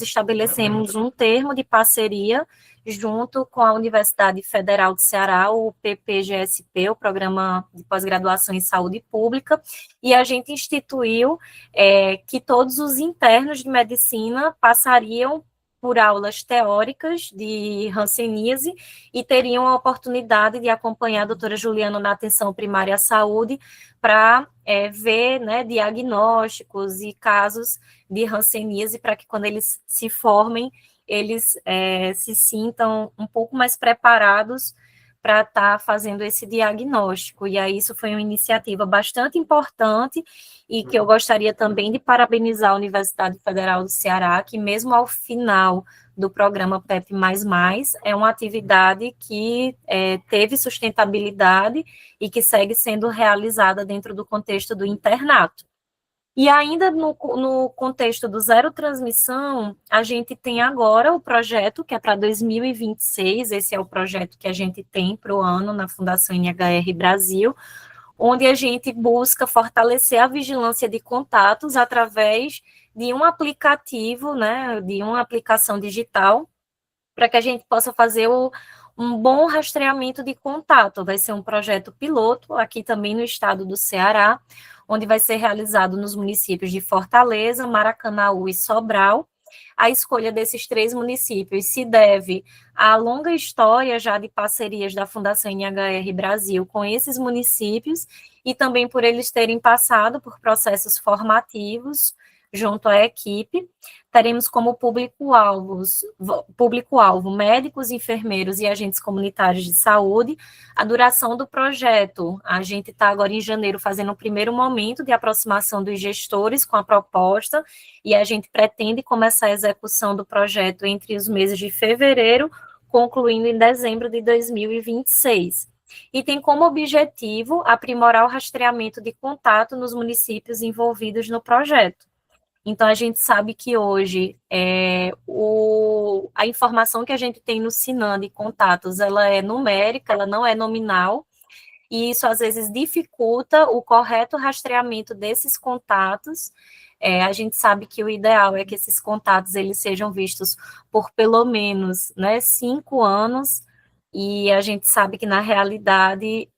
estabelecemos um termo de parceria junto com a Universidade Federal do Ceará, o PPGSP, o Programa de Pós-Graduação em Saúde Pública, e a gente instituiu que todos os internos de medicina passariam por aulas teóricas de hanseníase e teriam a oportunidade de acompanhar a doutora Juliana na atenção primária à saúde para ver, né, diagnósticos e casos de hanseníase, para que quando eles se formem, eles se sintam um pouco mais preparados para estar fazendo esse diagnóstico. E aí isso foi uma iniciativa bastante importante e que eu gostaria também de parabenizar a Universidade Federal do Ceará, que mesmo ao final do programa PEP++, é uma atividade que teve sustentabilidade e que segue sendo realizada dentro do contexto do internato. E ainda no contexto do zero transmissão, a gente tem agora o projeto, que é para 2026, esse é o projeto que a gente tem para o ano na Fundação NHR Brasil, onde a gente busca fortalecer a vigilância de contatos através de um aplicativo, né, de uma aplicação digital, para que a gente possa fazer um bom rastreamento de contato. Vai ser um projeto piloto aqui também no estado do Ceará, onde vai ser realizado nos municípios de Fortaleza, Maracanaú e Sobral. A escolha desses 3 municípios se deve à longa história já de parcerias da Fundação NHR Brasil com esses municípios e também por eles terem passado por processos formativos junto à equipe. Teremos como público-alvo médicos, enfermeiros e agentes comunitários de saúde. A duração do projeto, a gente está agora em janeiro fazendo o primeiro momento de aproximação dos gestores com a proposta, e a gente pretende começar a execução do projeto entre os meses de fevereiro, concluindo em dezembro de 2026. E tem como objetivo aprimorar o rastreamento de contato nos municípios envolvidos no projeto. Então, a gente sabe que hoje a informação que a gente tem no Sinan de contatos, ela é numérica, ela não é nominal, e isso às vezes dificulta o correto rastreamento desses contatos. A gente sabe que o ideal é que esses contatos eles sejam vistos por pelo menos 5 anos, e a gente sabe que, na realidade,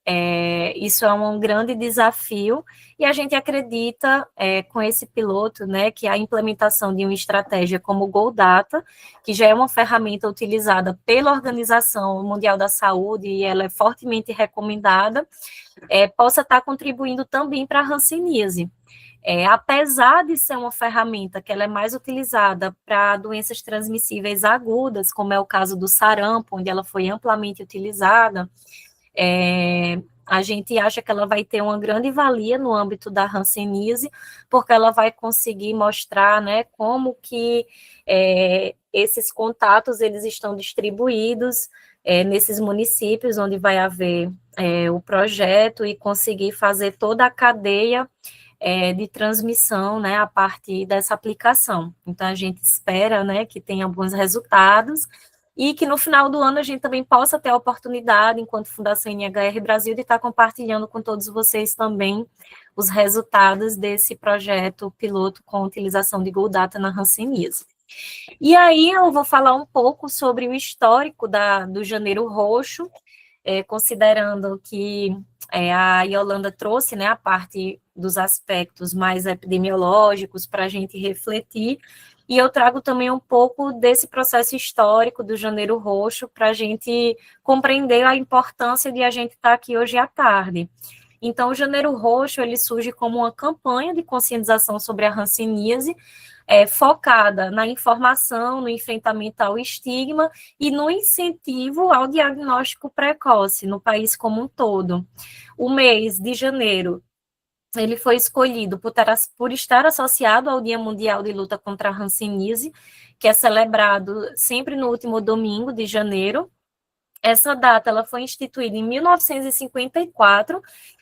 isso é um grande desafio, e a gente acredita, com esse piloto, que a implementação de uma estratégia como o GoData, que já é uma ferramenta utilizada pela Organização Mundial da Saúde, e ela é fortemente recomendada, possa estar contribuindo também para a hanseníase. Apesar de ser uma ferramenta que ela é mais utilizada para doenças transmissíveis agudas, como é o caso do sarampo, onde ela foi amplamente utilizada, a gente acha que ela vai ter uma grande valia no âmbito da hanseníase, porque ela vai conseguir mostrar, como que esses contatos eles estão distribuídos nesses municípios onde vai haver o projeto, e conseguir fazer toda a cadeia de transmissão, a partir dessa aplicação. Então, a gente espera, que tenha bons resultados, e que no final do ano a gente também possa ter a oportunidade, enquanto Fundação NHR Brasil, de estar compartilhando com todos vocês também os resultados desse projeto piloto com utilização de GoData na hanseníase. E aí eu vou falar um pouco sobre o histórico do Janeiro Roxo, considerando que a Yolanda trouxe, a parte dos aspectos mais epidemiológicos para a gente refletir, e eu trago também um pouco desse processo histórico do Janeiro Roxo para a gente compreender a importância de a gente estar aqui hoje à tarde. Então, o Janeiro Roxo, ele surge como uma campanha de conscientização sobre a hanseníase, focada na informação, no enfrentamento ao estigma e no incentivo ao diagnóstico precoce no país como um todo. O mês de janeiro, ele foi escolhido por estar associado ao Dia Mundial de Luta contra a Hanseníase, que é celebrado sempre no último domingo de janeiro. Essa data ela foi instituída em 1954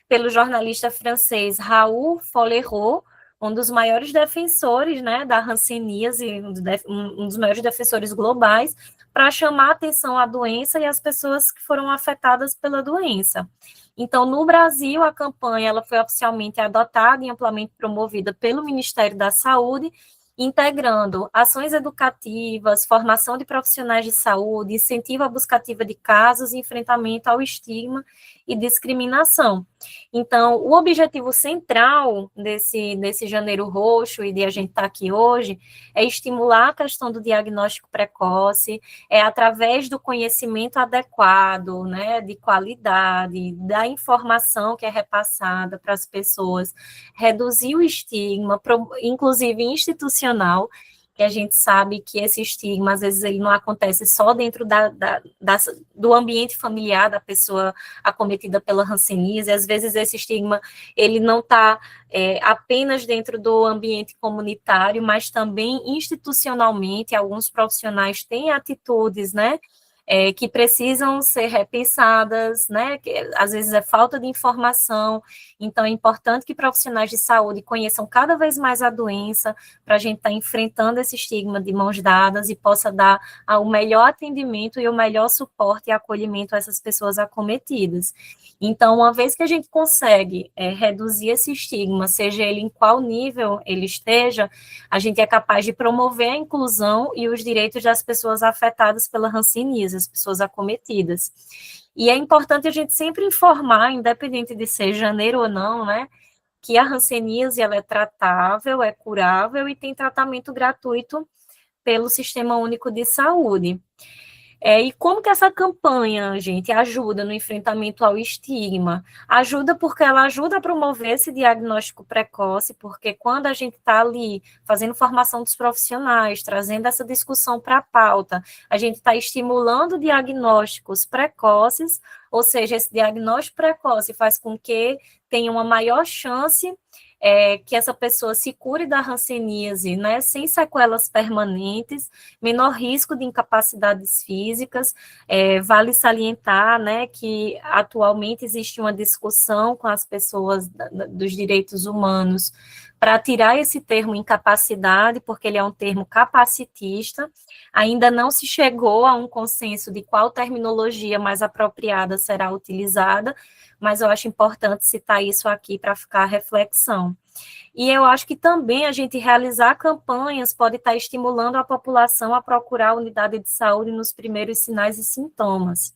pelo jornalista francês Raoul Folleraut, um dos maiores defensores da hanseníase, um dos maiores defensores globais, para chamar a atenção à doença e às pessoas que foram afetadas pela doença. Então, no Brasil, a campanha ela foi oficialmente adotada e amplamente promovida pelo Ministério da Saúde, integrando ações educativas, formação de profissionais de saúde, incentivo à busca ativa de casos e enfrentamento ao estigma e discriminação. Então, o objetivo central desse Janeiro Roxo e de a gente estar aqui hoje é estimular a questão do diagnóstico precoce, através do conhecimento adequado, de qualidade, da informação que é repassada para as pessoas, reduzir o estigma, inclusive institucional, que a gente sabe que esse estigma, às vezes, ele não acontece só dentro do ambiente familiar da pessoa acometida pela hanseníase, às vezes esse estigma, ele não está apenas dentro do ambiente comunitário, mas também institucionalmente, alguns profissionais têm atitudes, que precisam ser repensadas, né, que às vezes é falta de informação, então é importante que profissionais de saúde conheçam cada vez mais a doença, para a gente estar enfrentando esse estigma de mãos dadas e possa dar o melhor atendimento e o melhor suporte e acolhimento a essas pessoas acometidas. Então, uma vez que a gente consegue reduzir esse estigma, seja ele em qual nível ele esteja, a gente é capaz de promover a inclusão e os direitos das pessoas afetadas pela hanseníase, as pessoas acometidas. E é importante a gente sempre informar, independente de ser janeiro ou não, né, que a hanseníase ela é tratável, é curável e tem tratamento gratuito pelo Sistema Único de Saúde. E como que essa campanha, gente, ajuda no enfrentamento ao estigma? Ajuda porque ela ajuda a promover esse diagnóstico precoce, porque quando a gente está ali fazendo formação dos profissionais, trazendo essa discussão para a pauta, a gente está estimulando diagnósticos precoces, ou seja, esse diagnóstico precoce faz com que tenha uma maior chance que essa pessoa se cure da hanseníase, né, sem sequelas permanentes, menor risco de incapacidades físicas. Vale salientar, né, que atualmente existe uma discussão com as pessoas dos direitos humanos para tirar esse termo incapacidade, porque ele é um termo capacitista. Ainda não se chegou a um consenso de qual terminologia mais apropriada será utilizada, mas eu acho importante citar isso aqui para ficar a reflexão. E eu acho que também a gente realizar campanhas pode estar estimulando a população a procurar a unidade de saúde nos primeiros sinais e sintomas.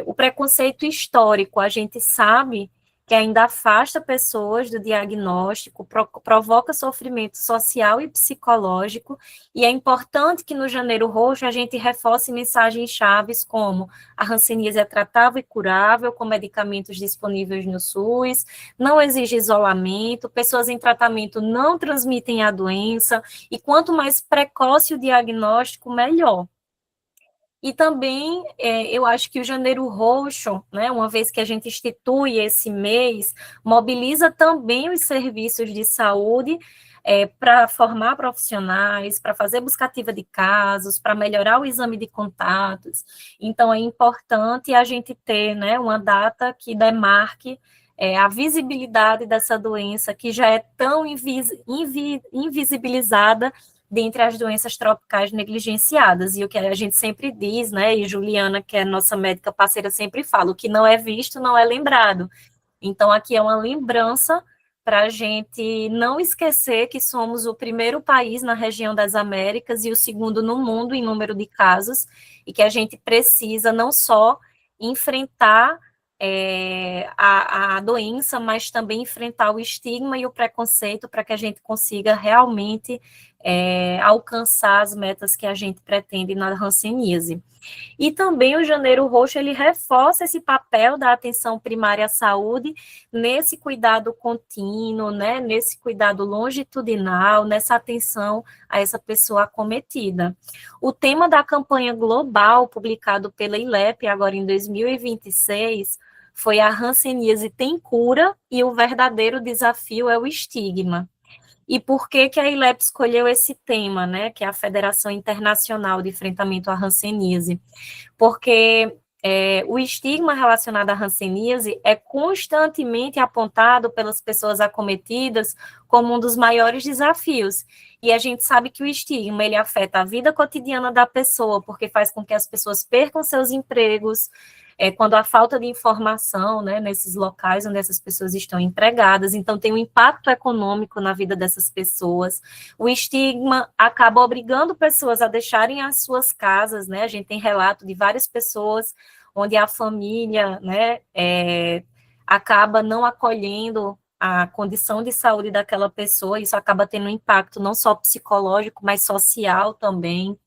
O preconceito histórico, a gente sabe que ainda afasta pessoas do diagnóstico, provoca sofrimento social e psicológico, e é importante que no Janeiro Roxo a gente reforce mensagens chaves como a hanseníase é tratável e curável, com medicamentos disponíveis no SUS, não exige isolamento, pessoas em tratamento não transmitem a doença, e quanto mais precoce o diagnóstico, melhor. E também, eu acho que o Janeiro Roxo, né, uma vez que a gente institui esse mês, mobiliza também os serviços de saúde para formar profissionais, para fazer buscativa de casos, para melhorar o exame de contatos. Então, é importante a gente ter, né, uma data que demarque a visibilidade dessa doença, que já é tão invisibilizada dentre as doenças tropicais negligenciadas, e o que a gente sempre diz, né, e Juliana, que é nossa médica parceira, sempre fala, o que não é visto não é lembrado. Então, aqui é uma lembrança para a gente não esquecer que somos o primeiro país na região das Américas e o segundo no mundo em número de casos, e que a gente precisa não só enfrentar a doença, mas também enfrentar o estigma e o preconceito para que a gente consiga realmente alcançar as metas que a gente pretende na hanseníase. E também o Janeiro Roxo, ele reforça esse papel da atenção primária à saúde, nesse cuidado contínuo, né, nesse cuidado longitudinal, nessa atenção a essa pessoa acometida. O tema da campanha global, publicado pela ILEP, agora em 2026, foi a hanseníase tem cura e o verdadeiro desafio é o estigma. E por que que a ILEP escolheu esse tema, né, que é a Federação Internacional de Enfrentamento à Hanseníase? Porque o estigma relacionado à hanseníase é constantemente apontado pelas pessoas acometidas como um dos maiores desafios. E a gente sabe que o estigma, ele afeta a vida cotidiana da pessoa, porque faz com que as pessoas percam seus empregos, quando há falta de informação, né, nesses locais onde essas pessoas estão empregadas, então tem um impacto econômico na vida dessas pessoas. O estigma acaba obrigando pessoas a deixarem as suas casas, né, a gente tem relato de várias pessoas onde a família, né, acaba não acolhendo a condição de saúde daquela pessoa, isso acaba tendo um impacto não só psicológico, mas social também.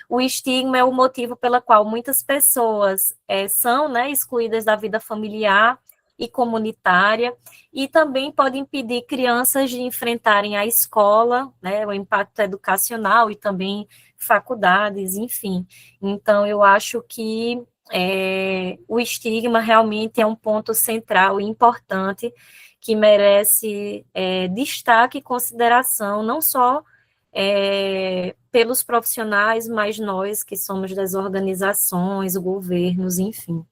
O estigma é o motivo pelo qual muitas pessoas são, né, excluídas da vida familiar e comunitária, e também pode impedir crianças de enfrentarem a escola, né, o impacto educacional e também faculdades, enfim. Então, eu acho que o estigma realmente é um ponto central e importante que merece destaque e consideração, não só pelos profissionais, mas nós que somos das organizações, governos, enfim.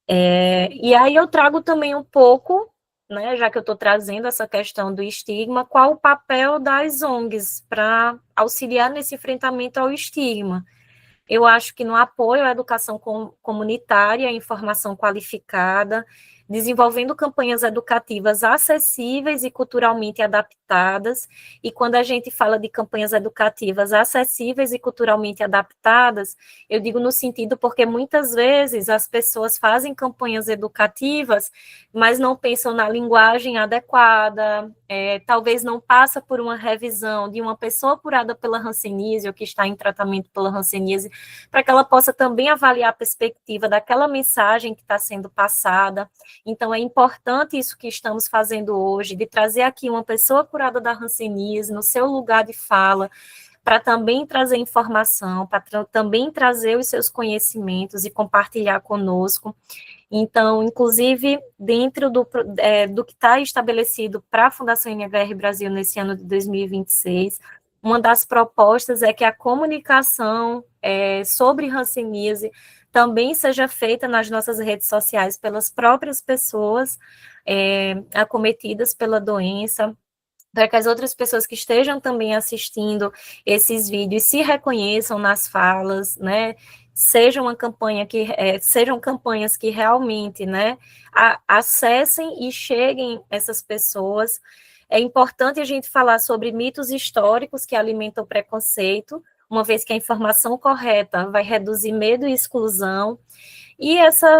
E aí eu trago também um pouco, né, já que eu estou trazendo essa questão do estigma, qual o papel das ONGs para auxiliar nesse enfrentamento ao estigma. Eu acho que no apoio à educação comunitária, à informação qualificada, desenvolvendo campanhas educativas acessíveis e culturalmente adaptadas. E quando a gente fala de campanhas educativas acessíveis e culturalmente adaptadas, eu digo no sentido porque muitas vezes as pessoas fazem campanhas educativas, mas não pensam na linguagem adequada, talvez não passa por uma revisão de uma pessoa curada pela hanseníase ou que está em tratamento pela hanseníase, para que ela possa também avaliar a perspectiva daquela mensagem que está sendo passada. Então, é importante isso que estamos fazendo hoje, de trazer aqui uma pessoa curada da hanseníase no seu lugar de fala, para também trazer informação, para também trazer os seus conhecimentos e compartilhar conosco. Então, inclusive, dentro do que está estabelecido para a Fundação NHR Brasil nesse ano de 2026, uma das propostas é que a comunicação sobre hanseníase também seja feita nas nossas redes sociais pelas próprias pessoas acometidas pela doença, para que as outras pessoas que estejam também assistindo esses vídeos se reconheçam nas falas, né? Sejam campanhas que realmente, né, acessem e cheguem essas pessoas. É importante a gente falar sobre mitos históricos que alimentam o preconceito, uma vez que a informação correta vai reduzir medo e exclusão. E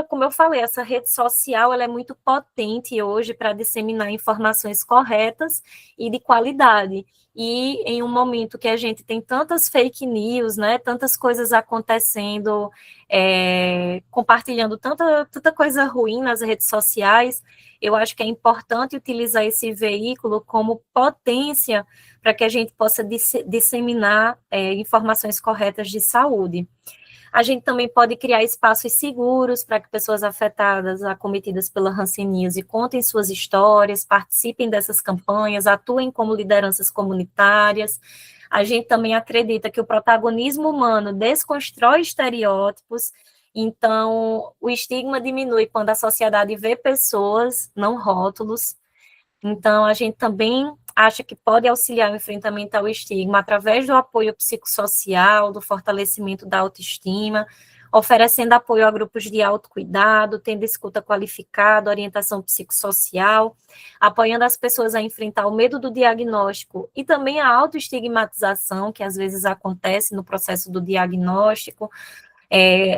como eu falei, essa rede social ela é muito potente hoje para disseminar informações corretas e de qualidade. E em um momento que a gente tem tantas fake news, né, tantas coisas acontecendo, compartilhando tanta coisa ruim nas redes sociais, eu acho que é importante utilizar esse veículo como potência para que a gente possa disseminar informações corretas de saúde. A gente também pode criar espaços seguros para que pessoas afetadas, acometidas pela hanseníase, contem suas histórias, participem dessas campanhas, atuem como lideranças comunitárias. A gente também acredita que o protagonismo humano desconstrói estereótipos, então o estigma diminui quando a sociedade vê pessoas, não rótulos. Então, a gente também acha que pode auxiliar o enfrentamento ao estigma através do apoio psicossocial, do fortalecimento da autoestima, oferecendo apoio a grupos de autocuidado, tendo escuta qualificada, orientação psicossocial, apoiando as pessoas a enfrentar o medo do diagnóstico e também a autoestigmatização, que às vezes acontece no processo do diagnóstico,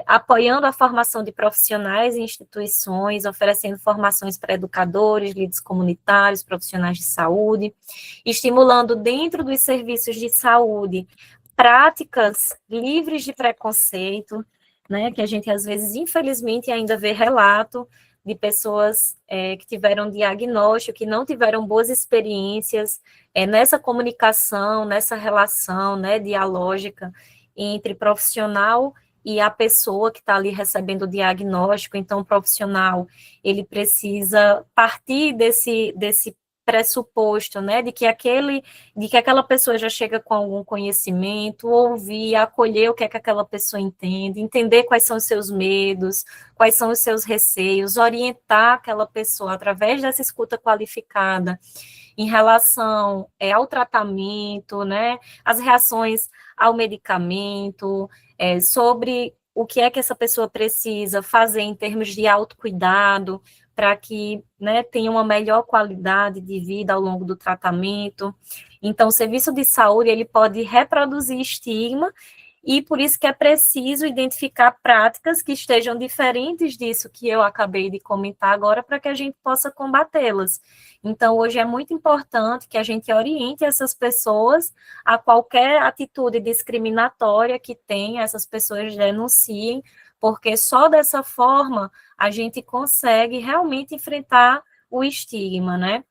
apoiando a formação de profissionais em instituições, oferecendo formações para educadores, líderes comunitários, profissionais de saúde, estimulando dentro dos serviços de saúde práticas livres de preconceito, né, que a gente às vezes, infelizmente, ainda vê relato de pessoas que tiveram diagnóstico, que não tiveram boas experiências nessa comunicação, nessa relação, né, dialógica entre profissional e a pessoa que está ali recebendo o diagnóstico. Então, o profissional, ele precisa partir desse pressuposto, né, de que aquela pessoa já chega com algum conhecimento, ouvir, acolher o que é que aquela pessoa entende, entender quais são os seus medos, quais são os seus receios, orientar aquela pessoa através dessa escuta qualificada em relação ao tratamento, né, as reações ao medicamento, sobre o que é que essa pessoa precisa fazer em termos de autocuidado, para que, né, tenha uma melhor qualidade de vida ao longo do tratamento. Então, o serviço de saúde, ele pode reproduzir estigma, e por isso que é preciso identificar práticas que estejam diferentes disso que eu acabei de comentar agora, para que a gente possa combatê-las. Então, hoje é muito importante que a gente oriente essas pessoas a qualquer atitude discriminatória que tenha, essas pessoas denunciem, porque só dessa forma a gente consegue realmente enfrentar o estigma, né?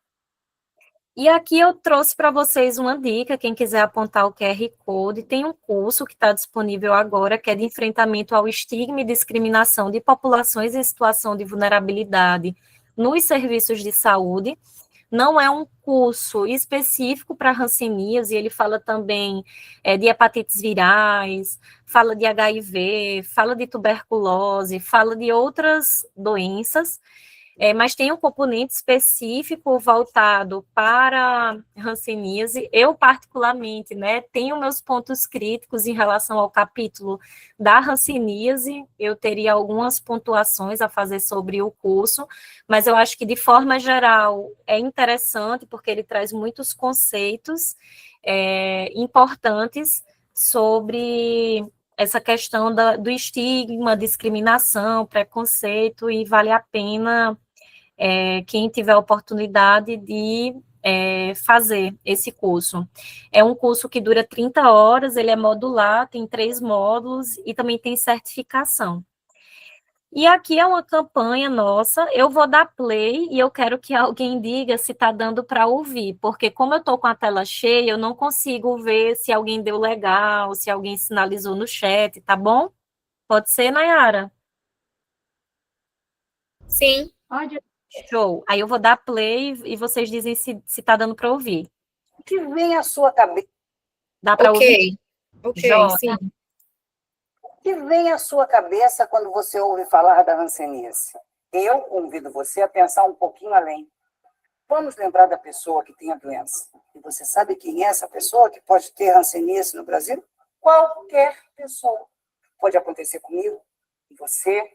E aqui eu trouxe para vocês uma dica, quem quiser apontar o QR Code, tem um curso que está disponível agora, que é de enfrentamento ao estigma e discriminação de populações em situação de vulnerabilidade nos serviços de saúde. não é um curso específico para hanseníase, ele fala também de hepatites virais, fala de HIV, fala de tuberculose, fala de outras doenças, mas tem um componente específico voltado para hanseníase. Eu, particularmente, né, tenho meus pontos críticos em relação ao capítulo da hanseníase, eu teria algumas pontuações a fazer sobre o curso, mas eu acho que, de forma geral, é interessante, porque ele traz muitos conceitos importantes sobre essa questão do estigma, discriminação, preconceito, e vale a pena quem tiver a oportunidade de fazer esse curso. É um curso que dura 30 horas, ele é modular, tem 3 módulos e também tem certificação. E aqui é uma campanha nossa, eu vou dar play e eu quero que alguém diga se está dando para ouvir, porque como eu estou com a tela cheia, eu não consigo ver se alguém deu legal, se alguém sinalizou no chat, tá bom? Pode ser, Nayara? Sim. Pode. Show. Aí eu vou dar play e vocês dizem se está dando para ouvir. O que vem à sua cabeça? Dá para ouvir? Ok, Joia. sim. O que vem à sua cabeça quando você ouve falar da hanseníase? Eu convido você a pensar um pouquinho além. Vamos lembrar da pessoa que tem a doença. E você sabe quem é essa pessoa que pode ter hanseníase no Brasil? Qualquer pessoa. Pode acontecer comigo, com você,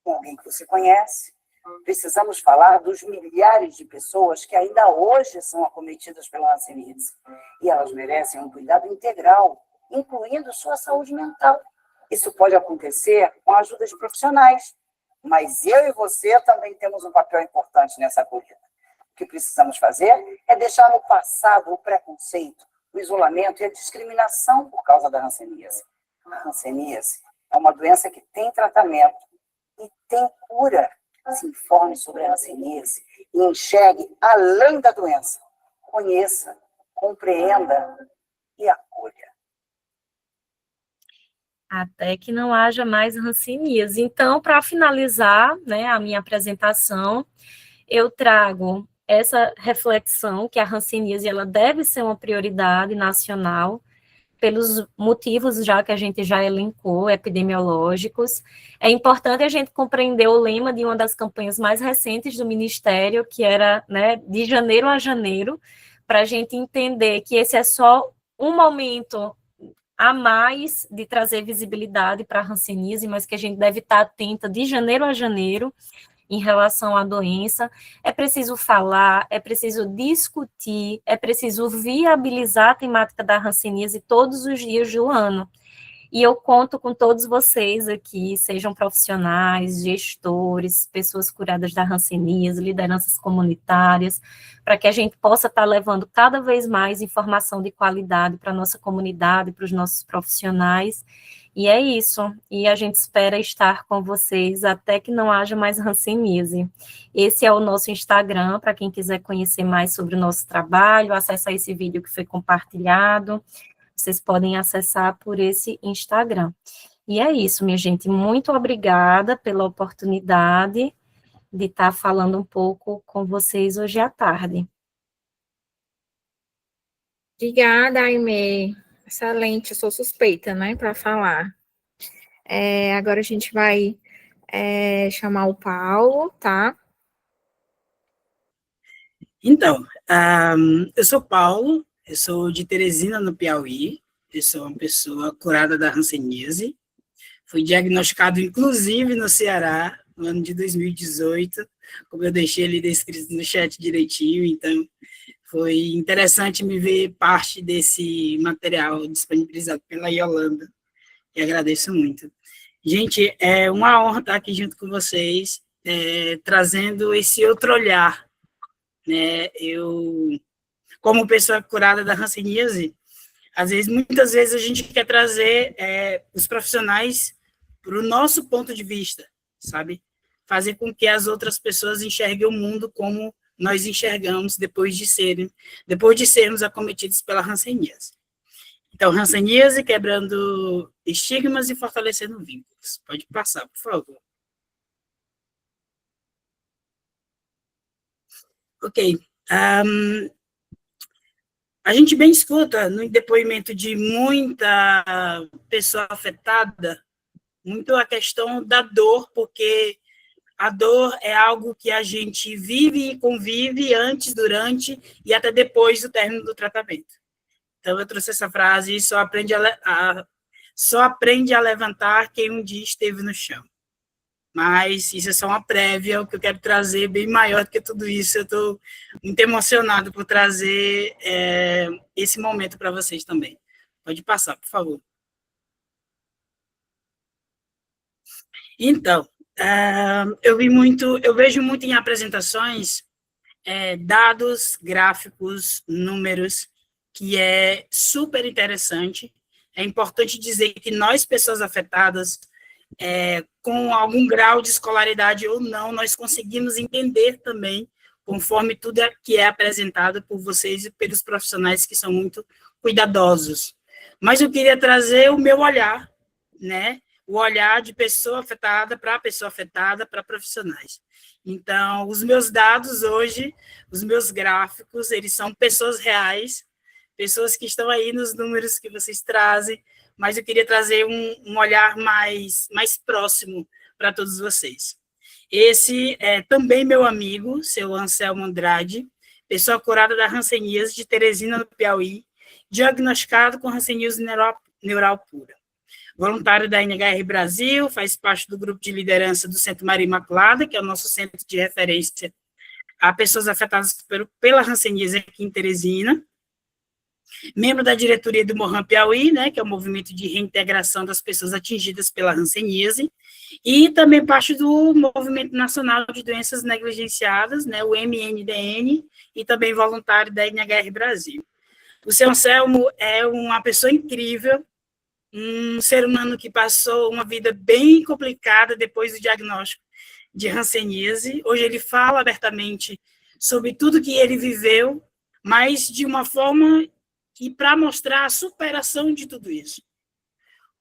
com alguém que você conhece. Precisamos falar dos milhares de pessoas que ainda hoje são acometidas pela hanseníase. E elas merecem um cuidado integral, incluindo sua saúde mental. Isso pode acontecer com a ajuda de profissionais, mas eu e você também temos um papel importante nessa corrida. O que precisamos fazer é deixar no passado o preconceito, o isolamento e a discriminação por causa da hanseníase. A hanseníase é uma doença que tem tratamento e tem cura. Se informe sobre a hanseníase e enxergue além da doença. Conheça, compreenda e acolha. Até que não haja mais hanseníase. Então, para finalizar, né, a minha apresentação, eu trago essa reflexão que a hanseníase ela deve ser uma prioridade nacional, pelos motivos já que a gente já elencou, epidemiológicos. É importante a gente compreender o lema de uma das campanhas mais recentes do Ministério, que era, né, de janeiro a janeiro, para a gente entender que esse é só um momento a mais de trazer visibilidade para a hanseníase, mas que a gente deve estar atenta de janeiro a janeiro em relação à doença. É preciso falar, é preciso discutir, é preciso viabilizar a temática da hanseníase todos os dias do ano. E eu conto com todos vocês aqui, sejam profissionais, gestores, pessoas curadas da hanseníase, lideranças comunitárias, para que a gente possa estar levando cada vez mais informação de qualidade para a nossa comunidade, para os nossos profissionais. E é isso. E a gente espera estar com vocês até que não haja mais hanseníase. Esse é o nosso Instagram, para quem quiser conhecer mais sobre o nosso trabalho, acessar esse vídeo que foi compartilhado. Vocês podem acessar por esse Instagram. E é isso, minha gente. Muito obrigada pela oportunidade de estar falando um pouco com vocês hoje à tarde. Obrigada, Aimee. Excelente, eu sou suspeita, né, para falar. Agora a gente vai chamar o Paulo, tá? Então, eu sou Paulo, eu sou de Teresina, no Piauí, eu sou uma pessoa curada da hanseníase, fui diagnosticado, inclusive, no Ceará, no ano de 2018, como eu deixei ele descrito no chat direitinho, então foi interessante me ver parte desse material disponibilizado pela Yolanda, e agradeço muito. Gente, é uma honra estar aqui junto com vocês, trazendo esse outro olhar, né? Eu, como pessoa curada da hanseníase, muitas vezes a gente quer trazer os profissionais para o nosso ponto de vista, sabe? Fazer com que as outras pessoas enxerguem o mundo como nós enxergamos depois de sermos acometidos pela hanseníase. Então, hanseníase, quebrando estigmas e fortalecendo vínculos. Pode passar, por favor. Ok. A gente bem escuta no depoimento de muita pessoa afetada, muito a questão da dor, porque a dor é algo que a gente vive e convive antes, durante e até depois do término do tratamento. Então, eu trouxe essa frase: só aprende a levantar quem um dia esteve no chão. Mas isso é só uma prévia, o que eu quero trazer bem maior do que tudo isso. Eu estou muito emocionado por trazer esse momento para vocês também. Pode passar, por favor. Então, eu vejo muito em apresentações dados, gráficos, números, que é super interessante. É importante dizer que nós, pessoas afetadas, com algum grau de escolaridade ou não, nós conseguimos entender também, conforme tudo que é apresentado por vocês e pelos profissionais que são muito cuidadosos. Mas eu queria trazer o meu olhar, né? O olhar de pessoa afetada para profissionais. Então, os meus dados hoje, os meus gráficos, eles são pessoas reais, pessoas que estão aí nos números que vocês trazem, mas eu queria trazer um olhar mais próximo para todos vocês. Esse é também meu amigo, seu Anselmo Andrade, pessoa curada da hanseníase de Teresina, no Piauí, diagnosticado com hanseníase neural pura. Voluntário da NHR Brasil, faz parte do grupo de liderança do Centro Maria Imaculada, que é o nosso centro de referência a pessoas afetadas pela hanseníase aqui em Teresina. Membro da diretoria do Mohan Piauí, né, que é o movimento de reintegração das pessoas atingidas pela hanseníase, e também parte do Movimento Nacional de Doenças Negligenciadas, né, o MNDN, e também voluntário da NHR Brasil. O seu Anselmo é uma pessoa incrível, um ser humano que passou uma vida bem complicada depois do diagnóstico de hanseníase. Hoje ele fala abertamente sobre tudo que ele viveu, mas de uma forma que para mostrar a superação de tudo isso.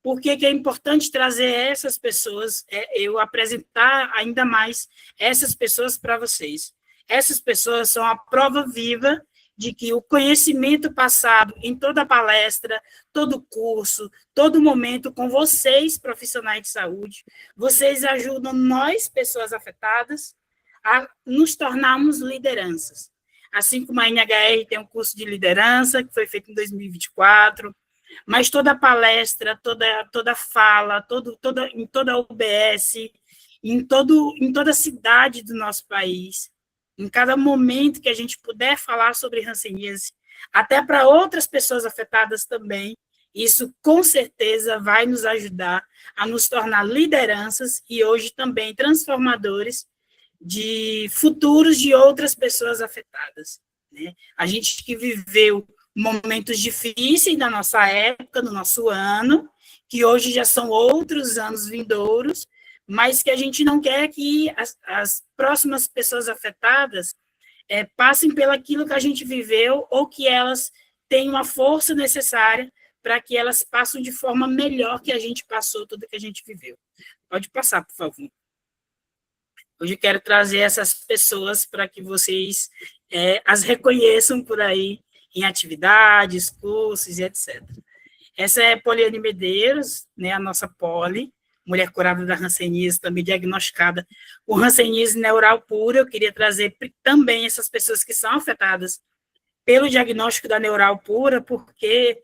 Por que é importante trazer essas pessoas, eu apresentar ainda mais essas pessoas para vocês? Essas pessoas são a prova viva de que o conhecimento passado em toda palestra, todo curso, todo momento com vocês, profissionais de saúde, vocês ajudam nós, pessoas afetadas, a nos tornarmos lideranças. Assim como a NHR tem um curso de liderança, que foi feito em 2024, mas toda palestra, toda fala, em toda a UBS, em toda a cidade do nosso país, em cada momento que a gente puder falar sobre hanseníase, até para outras pessoas afetadas também, isso com certeza vai nos ajudar a nos tornar lideranças e hoje também transformadores de futuros de outras pessoas afetadas, né? A gente que viveu momentos difíceis da nossa época, do nosso ano, que hoje já são outros anos vindouros, mas que a gente não quer que as próximas pessoas afetadas passem pelo aquilo que a gente viveu ou que elas tenham a força necessária para que elas passem de forma melhor que a gente passou tudo que a gente viveu. Pode passar, por favor. Hoje eu quero trazer essas pessoas para que vocês as reconheçam por aí em atividades, cursos e etc. Essa é Poliane Medeiros, né, a nossa Poli, mulher curada da hanseníase, também diagnosticada com hanseníase neural pura. Eu queria trazer também essas pessoas que são afetadas pelo diagnóstico da neural pura, porque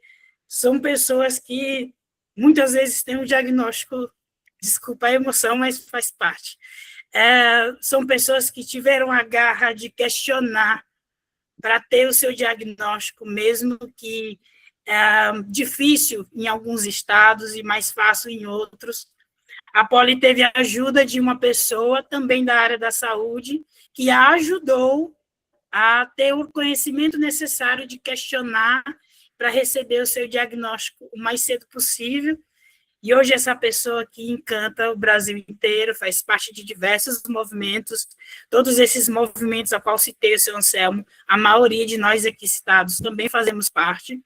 são pessoas que muitas vezes têm um diagnóstico, desculpa a emoção, mas faz parte. São pessoas que tiveram a garra de questionar para ter o seu diagnóstico, mesmo que difícil em alguns estados e mais fácil em outros. A Poli teve a ajuda de uma pessoa, também da área da saúde, que a ajudou a ter o conhecimento necessário de questionar para receber o seu diagnóstico o mais cedo possível. E hoje essa pessoa que encanta o Brasil inteiro, faz parte de diversos movimentos, todos esses movimentos a qual citei o seu Anselmo, a maioria de nós aqui citados também fazemos parte.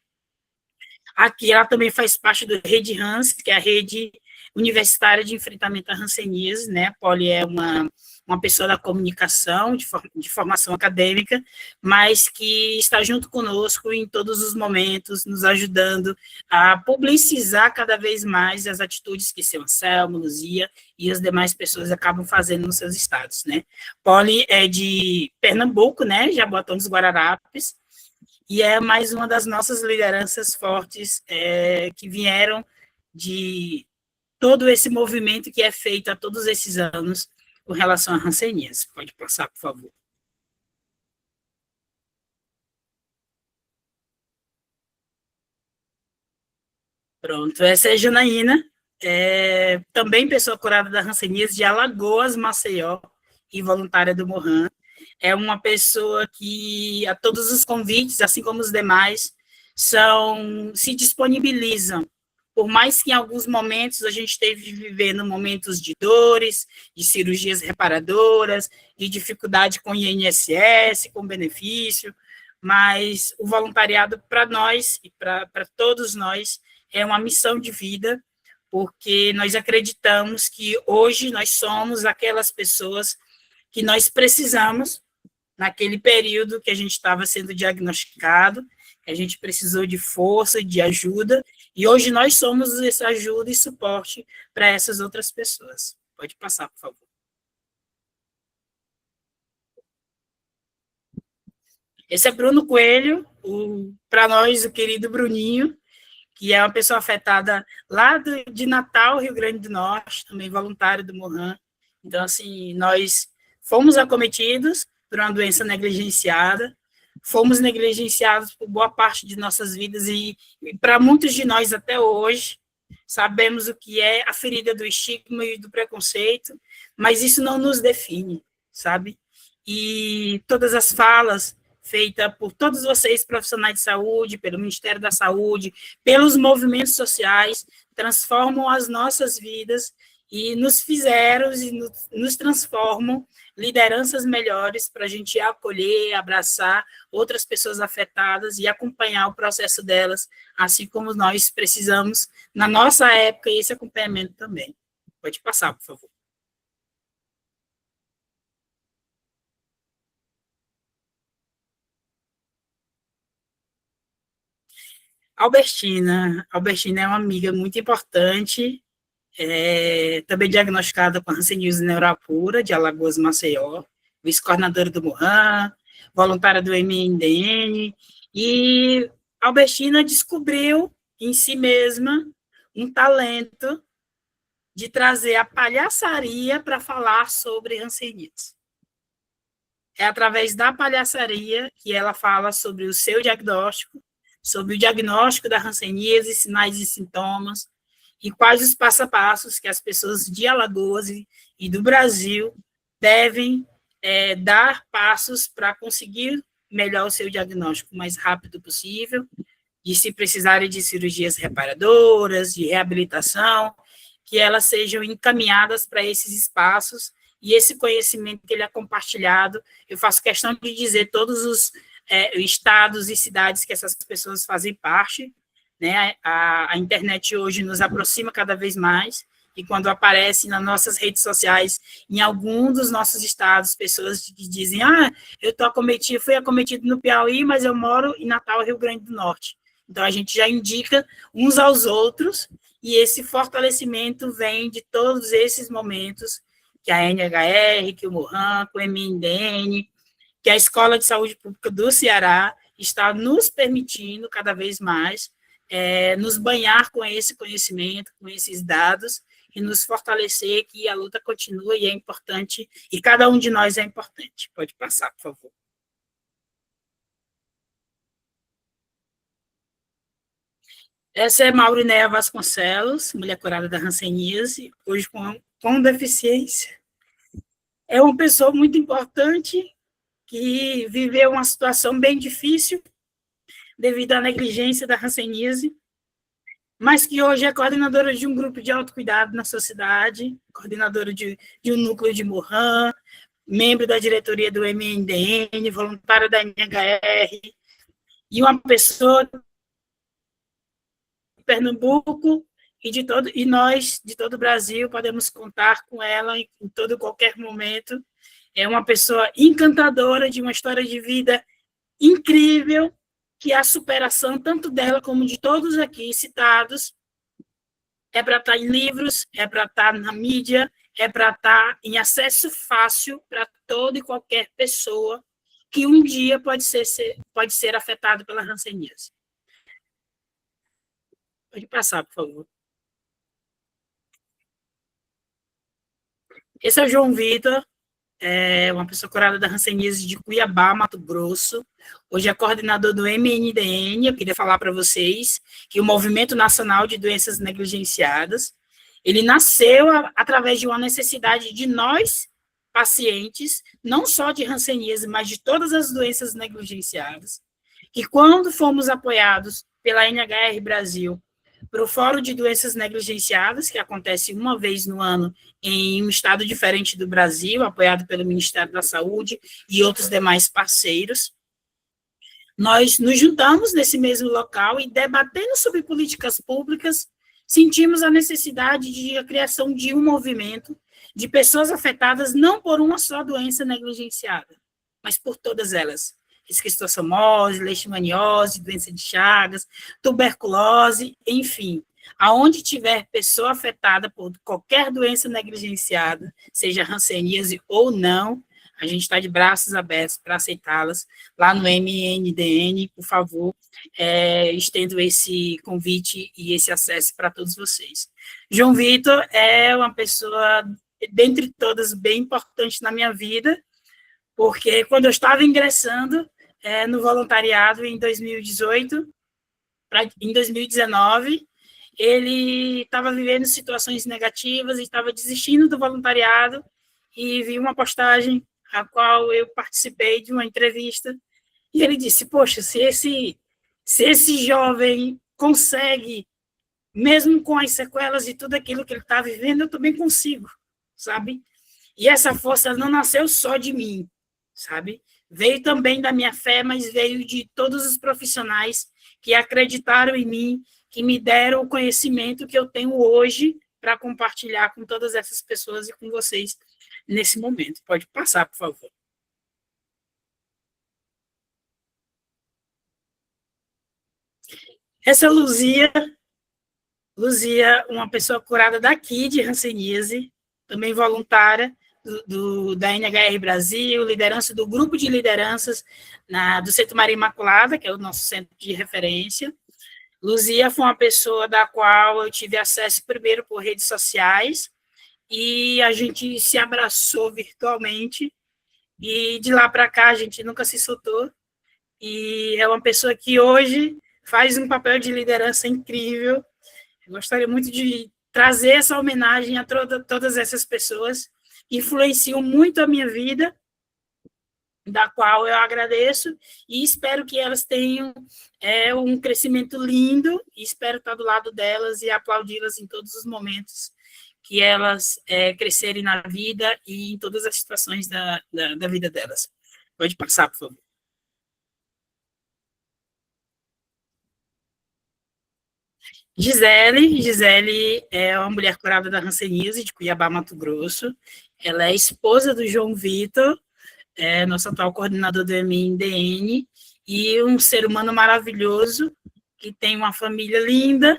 Aqui ela também faz parte do Rede Hans, que é a rede universitária de enfrentamento à hanseníase, né? A Poli é uma uma pessoa da comunicação, de formação acadêmica, mas que está junto conosco em todos os momentos, nos ajudando a publicizar cada vez mais as atitudes que seu Anselmo, Luzia e as demais pessoas acabam fazendo nos seus estados, né? Poli é de Pernambuco, né? Jaboatão dos Guararapes, e é mais uma das nossas lideranças fortes que vieram de todo esse movimento que é feito há todos esses anos com relação à hanseníase. Pode passar, por favor. Pronto, essa é a Janaína, também pessoa curada da hanseníase de Alagoas, Maceió, e voluntária do Mohan. É uma pessoa que, a todos os convites, assim como os demais, se disponibilizam. Por mais que em alguns momentos a gente esteve vivendo momentos de dores, de cirurgias reparadoras, de dificuldade com INSS, com benefício, mas o voluntariado para nós e para todos nós é uma missão de vida, porque nós acreditamos que hoje nós somos aquelas pessoas que nós precisamos naquele período que a gente estava sendo diagnosticado, que a gente precisou de força, de ajuda, e hoje nós somos essa ajuda e suporte para essas outras pessoas. Pode passar, por favor. Esse é Bruno Coelho, para nós, o querido Bruninho, que é uma pessoa afetada lá de Natal, Rio Grande do Norte, também voluntário do Mohan. Então, assim, nós fomos acometidos por uma doença negligenciada, fomos negligenciados por boa parte de nossas vidas e para muitos de nós até hoje, sabemos o que é a ferida do estigma e do preconceito, mas isso não nos define, sabe? E todas as falas feitas por todos vocês, profissionais de saúde, pelo Ministério da Saúde, pelos movimentos sociais, transformam as nossas vidas e nos fizeram e nos transformam lideranças melhores para a gente acolher, abraçar outras pessoas afetadas e acompanhar o processo delas, assim como nós precisamos, na nossa época, esse acompanhamento também. Pode passar, por favor. Albertina é uma amiga muito importante, também diagnosticada com hanseníase neuropura, de Alagoas, Maceió, vice-coordenadora do Mohan, voluntária do MNDN, e Albertina descobriu em si mesma um talento de trazer a palhaçaria para falar sobre hanseníase. É através da palhaçaria que ela fala sobre o seu diagnóstico, sobre o diagnóstico da hanseníase, sinais e sintomas, e quais os passo a passos que as pessoas de Alagoas e do Brasil devem dar passos para conseguir melhor o seu diagnóstico o mais rápido possível, e se precisarem de cirurgias reparadoras, de reabilitação, que elas sejam encaminhadas para esses espaços, e esse conhecimento que ele é compartilhado, eu faço questão de dizer todos os estados e cidades que essas pessoas fazem parte, né? A internet hoje nos aproxima cada vez mais, e quando aparece nas nossas redes sociais, em algum dos nossos estados, pessoas que dizem, eu fui acometido no Piauí, mas eu moro em Natal, Rio Grande do Norte. Então, a gente já indica uns aos outros, e esse fortalecimento vem de todos esses momentos que a NHR, que o Mohan, que o MNDN, que a Escola de Saúde Pública do Ceará está nos permitindo cada vez mais nos banhar com esse conhecimento, com esses dados, e nos fortalecer que a luta continua e é importante, e cada um de nós é importante. Pode passar, por favor. Essa é Maurinéia Vasconcelos, mulher curada da hanseníase, hoje com deficiência. É uma pessoa muito importante, que viveu uma situação bem difícil, devido à negligência da hanseníase, mas que hoje é coordenadora de um grupo de autocuidado na sociedade, coordenadora de um núcleo de Mohan, membro da diretoria do MNDN, voluntária da NHR, e uma pessoa de Pernambuco e nós, de todo o Brasil, podemos contar com ela em todo qualquer momento, é uma pessoa encantadora, de uma história de vida incrível, que a superação, tanto dela como de todos aqui citados, é para estar em livros, é para estar na mídia, é para estar em acesso fácil para toda e qualquer pessoa que um dia pode ser afetado pela hanseníase. Pode passar, por favor. Esse é o João Vitor, é uma pessoa curada da hanseníase de Cuiabá, Mato Grosso. Hoje é coordenador do MNDN. Eu queria falar para vocês que o Movimento Nacional de Doenças Negligenciadas, ele nasceu através de uma necessidade de nós, pacientes, não só de hanseníase, mas de todas as doenças negligenciadas, que quando fomos apoiados pela NHR Brasil, para o Fórum de Doenças Negligenciadas, que acontece uma vez no ano em um estado diferente do Brasil, apoiado pelo Ministério da Saúde e outros demais parceiros, nós nos juntamos nesse mesmo local e, debatendo sobre políticas públicas, sentimos a necessidade de a criação de um movimento de pessoas afetadas não por uma só doença negligenciada, mas por todas elas. Esquistossomose, leishmaniose, doença de Chagas, tuberculose, enfim. Aonde tiver pessoa afetada por qualquer doença negligenciada, seja hanseníase ou não, a gente está de braços abertos para aceitá-las. Lá no MNDN, por favor, estendo esse convite e esse acesso para todos vocês. João Vitor é uma pessoa, dentre todas, bem importante na minha vida, porque quando eu estava ingressando no voluntariado em 2018, em 2019, ele estava vivendo situações negativas e estava desistindo do voluntariado, e vi uma postagem a qual eu participei de uma entrevista, e ele disse, poxa, se esse jovem consegue, mesmo com as sequelas de tudo aquilo que ele está vivendo, eu também consigo, sabe? E essa força não nasceu só de mim, sabe? Veio também da minha fé, mas veio de todos os profissionais que acreditaram em mim, que me deram o conhecimento que eu tenho hoje para compartilhar com todas essas pessoas e com vocês nesse momento. Pode passar, por favor. Essa é Luzia, uma pessoa curada daqui de hanseníase, também voluntária da NHR Brasil, liderança do grupo de lideranças do Centro Maria Imaculada, que é o nosso centro de referência. Luzia foi uma pessoa da qual eu tive acesso primeiro por redes sociais, e a gente se abraçou virtualmente, e de lá para cá a gente nunca se soltou, e é uma pessoa que hoje faz um papel de liderança incrível. Eu gostaria muito de trazer essa homenagem a todas essas pessoas que influenciam muito a minha vida, da qual eu agradeço, e espero que elas tenham um crescimento lindo, e espero estar do lado delas e aplaudi-las em todos os momentos que elas crescerem na vida e em todas as situações da vida delas. Pode passar, por favor. Gisele é uma mulher curada da hanseníase de Cuiabá, Mato Grosso. Ela é esposa do João Vitor, nosso atual coordenador do MNDN, e um ser humano maravilhoso, que tem uma família linda,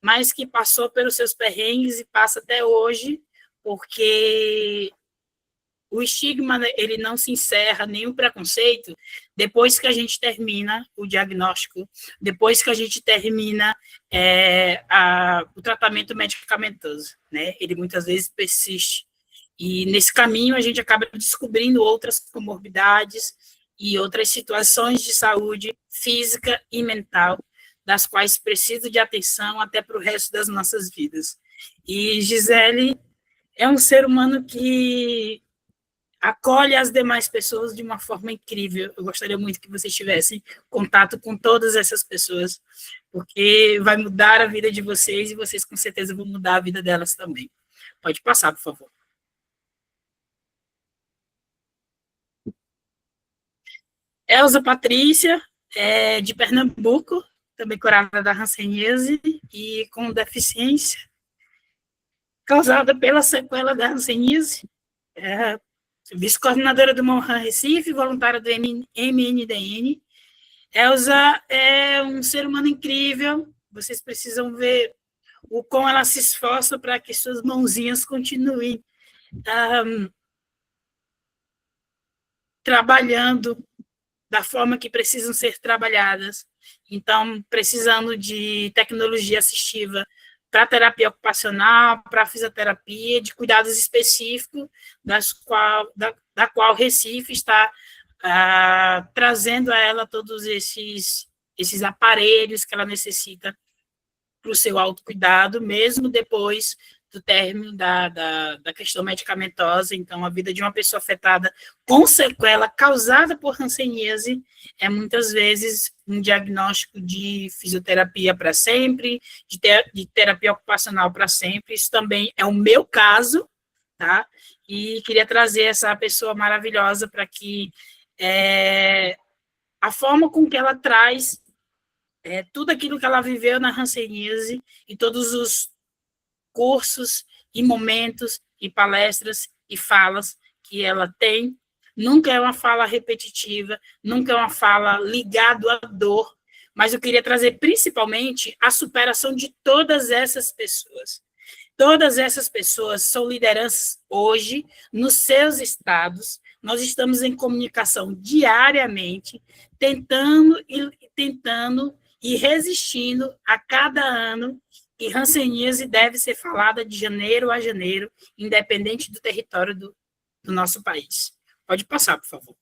mas que passou pelos seus perrengues e passa até hoje, porque o estigma, ele não se encerra, nem o preconceito, depois que a gente termina o diagnóstico, depois que a gente termina o tratamento medicamentoso, né? Ele muitas vezes persiste. E nesse caminho a gente acaba descobrindo outras comorbidades e outras situações de saúde física e mental, das quais precisam de atenção até para o resto das nossas vidas. E Gisele é um ser humano que acolhe as demais pessoas de uma forma incrível. Eu gostaria muito que vocês tivessem contato com todas essas pessoas, porque vai mudar a vida de vocês e vocês com certeza vão mudar a vida delas também. Pode passar, por favor. Elza Patrícia, de Pernambuco, também curada da hanseníase e com deficiência causada pela sequela da hanseníase. vice-coordenadora do Monhan Recife, voluntária do MNDN. Elza é um ser humano incrível, vocês precisam ver o quão ela se esforça para que suas mãozinhas continuem trabalhando da forma que precisam ser trabalhadas. Então, precisando de tecnologia assistiva para terapia ocupacional, para fisioterapia, de cuidados específicos, da qual Recife está trazendo a ela todos esses aparelhos que ela necessita para o seu autocuidado, mesmo depois do término da questão medicamentosa. Então, a vida de uma pessoa afetada com sequela causada por hanseníase é, muitas vezes, um diagnóstico de fisioterapia para sempre, de terapia ocupacional para sempre. Isso também é o meu caso, tá? E queria trazer essa pessoa maravilhosa para que a forma com que ela traz tudo aquilo que ela viveu na hanseníase e todos os cursos e momentos e palestras e falas que ela tem, nunca é uma fala repetitiva, nunca é uma fala ligada à dor, mas eu queria trazer principalmente a superação de todas essas pessoas. Todas essas pessoas são lideranças hoje nos seus estados. Nós estamos em comunicação diariamente, tentando e resistindo a cada ano, e hanseníase deve ser falada de janeiro a janeiro, independente do território do nosso país. Pode passar, por favor.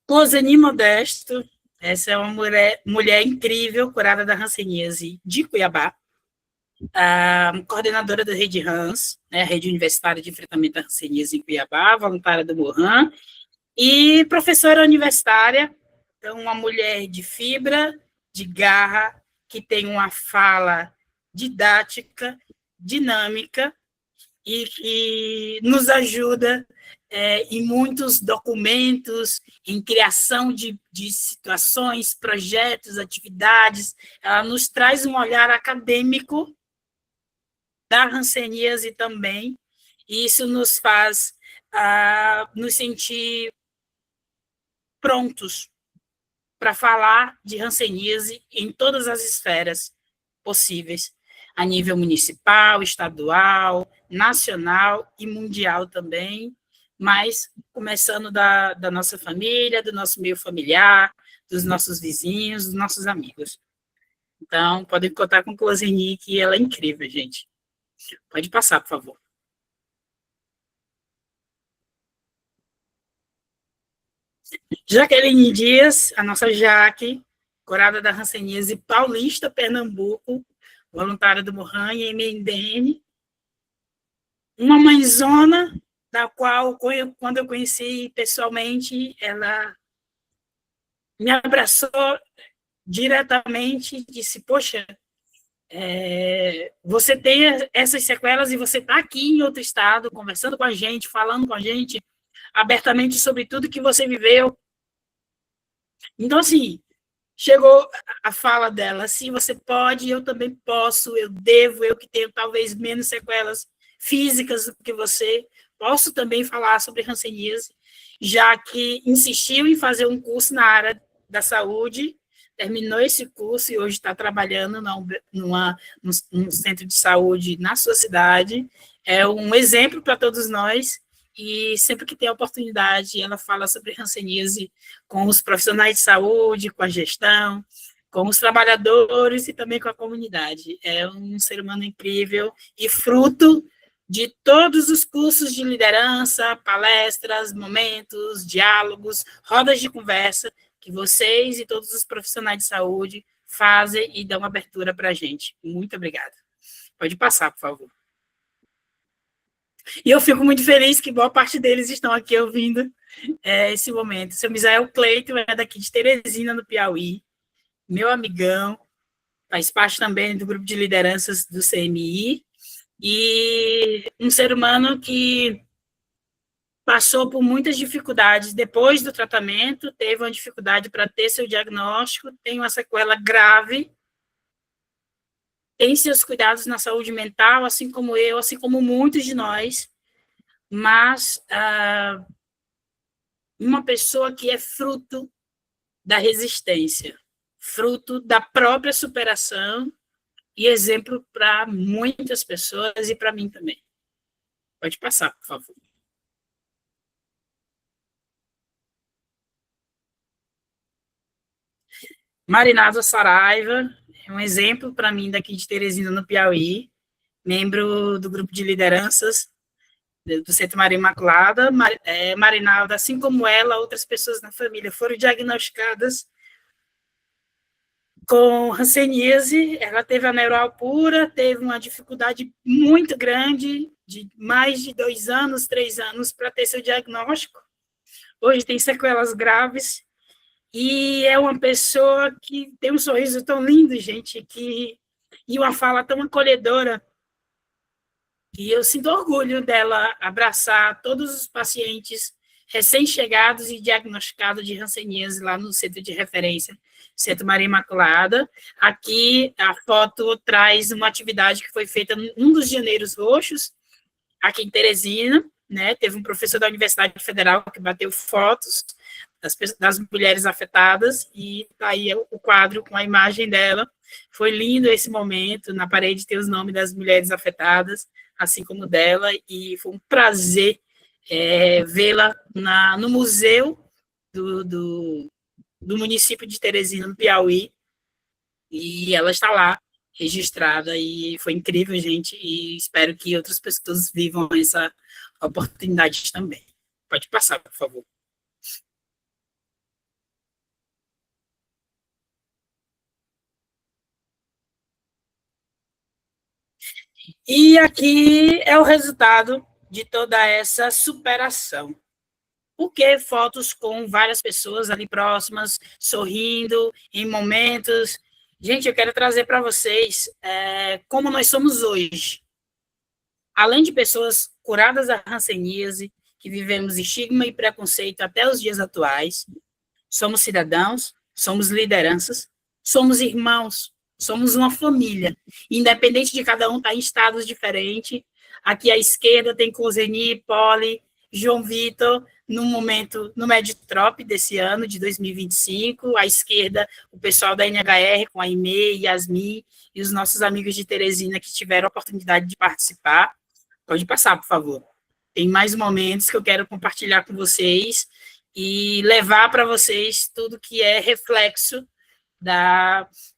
Closeni Modesto, essa é uma mulher incrível, curada da hanseníase de Cuiabá, coordenadora da Rede Hans, né, Rede Universitária de Enfrentamento da Hanseníase em Cuiabá, voluntária do Monhan, e professora universitária. Então, uma mulher de fibra, de garra, que tem uma fala didática, dinâmica, e que nos ajuda em muitos documentos, em criação de situações, projetos, atividades. Ela nos traz um olhar acadêmico da hanseníase também, e isso nos faz nos sentir prontos para falar de hanseníase em todas as esferas possíveis, a nível municipal, estadual, nacional e mundial também, mas começando da nossa família, do nosso meio familiar, dos nossos vizinhos, dos nossos amigos. Então, podem contar com Closeni, que ela é incrível, gente. Pode passar, por favor. Jaqueline Dias, a nossa Jaque, curada da hanseníase paulista, Pernambuco, voluntária do Monhan e MNDN, uma mãezona, da qual, quando eu conheci pessoalmente, ela me abraçou diretamente e disse: poxa, você tem essas sequelas e você está aqui em outro estado, conversando com a gente, falando com a gente abertamente sobre tudo que você viveu. Então, assim, chegou a fala dela: se você pode, eu também posso, eu devo, eu que tenho talvez menos sequelas físicas do que você, posso também falar sobre hanseníase, já que insistiu em fazer um curso na área da saúde, terminou esse curso e hoje está trabalhando num centro de saúde na sua cidade. É um exemplo para todos nós, e sempre que tem oportunidade, ela fala sobre hanseníase com os profissionais de saúde, com a gestão, com os trabalhadores e também com a comunidade. É um ser humano incrível e fruto de todos os cursos de liderança, palestras, momentos, diálogos, rodas de conversa que vocês e todos os profissionais de saúde fazem e dão abertura para a gente. Muito obrigada. Pode passar, por favor. E eu fico muito feliz que boa parte deles estão aqui ouvindo esse momento. Seu Misael Cleiton é daqui de Teresina, no Piauí, meu amigão, faz parte também do grupo de lideranças do CMI, e um ser humano que passou por muitas dificuldades depois do tratamento, teve uma dificuldade para ter seu diagnóstico, tem uma sequela grave, tem seus cuidados na saúde mental, assim como eu, assim como muitos de nós, mas uma pessoa que é fruto da resistência, fruto da própria superação e exemplo para muitas pessoas e para mim também. Pode passar, por favor. Marinalva Saraiva é um exemplo para mim daqui de Teresina, no Piauí, membro do grupo de lideranças do Centro Maria Imaculada. Marinalva, assim como ela, outras pessoas na família foram diagnosticadas com hanseníase. Ela teve a neuroalpura, teve uma dificuldade muito grande, de mais de 2 anos, 3 anos, para ter seu diagnóstico. Hoje tem sequelas graves, e é uma pessoa que tem um sorriso tão lindo, gente, e uma fala tão acolhedora, e eu sinto orgulho dela abraçar todos os pacientes recém-chegados e diagnosticados de hanseníase lá no Centro de Referência, Centro Maria Imaculada. Aqui a foto traz uma atividade que foi feita num dos Janeiros Roxos, aqui em Teresina, né? Teve um professor da Universidade Federal que bateu fotos das mulheres afetadas, e está aí o quadro com a imagem dela. Foi lindo esse momento, na parede tem os nomes das mulheres afetadas, assim como dela, e foi um prazer vê-la no museu do município de Teresina, no Piauí, e ela está lá, registrada, e foi incrível, gente, e espero que outras pessoas vivam essa oportunidade também. Pode passar, por favor. E aqui é o resultado de toda essa superação. Por que fotos com várias pessoas ali próximas, sorrindo, em momentos? Gente, eu quero trazer para vocês como nós somos hoje. Além de pessoas curadas da hanseníase, que vivemos estigma e preconceito até os dias atuais, somos cidadãos, somos lideranças, somos irmãos, somos uma família. Independente de cada um estar em estados diferentes, aqui à esquerda tem Cozeni, Poli, João Vitor, no momento, no Meditrop desse ano, de 2025, à esquerda, o pessoal da NHR, com a Ime, Yasmin, e os nossos amigos de Teresina que tiveram a oportunidade de participar. Pode passar, por favor. Tem mais momentos que eu quero compartilhar com vocês e levar para vocês tudo que é reflexo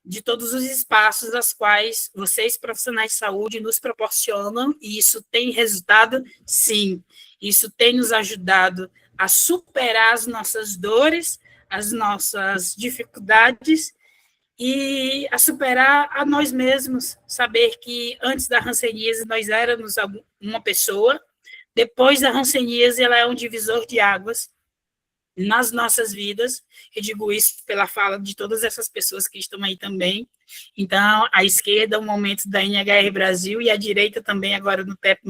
de todos os espaços das quais vocês, profissionais de saúde, nos proporcionam, e isso tem resultado? Sim. Isso tem nos ajudado a superar as nossas dores, as nossas dificuldades, e a superar a nós mesmos, saber que antes da hanseníase nós éramos uma pessoa, depois da hanseníase ela é um divisor de águas nas nossas vidas. Eu digo isso pela fala de todas essas pessoas que estão aí também. Então, à esquerda, o momento da NHR Brasil, e à direita também, agora no PEP++,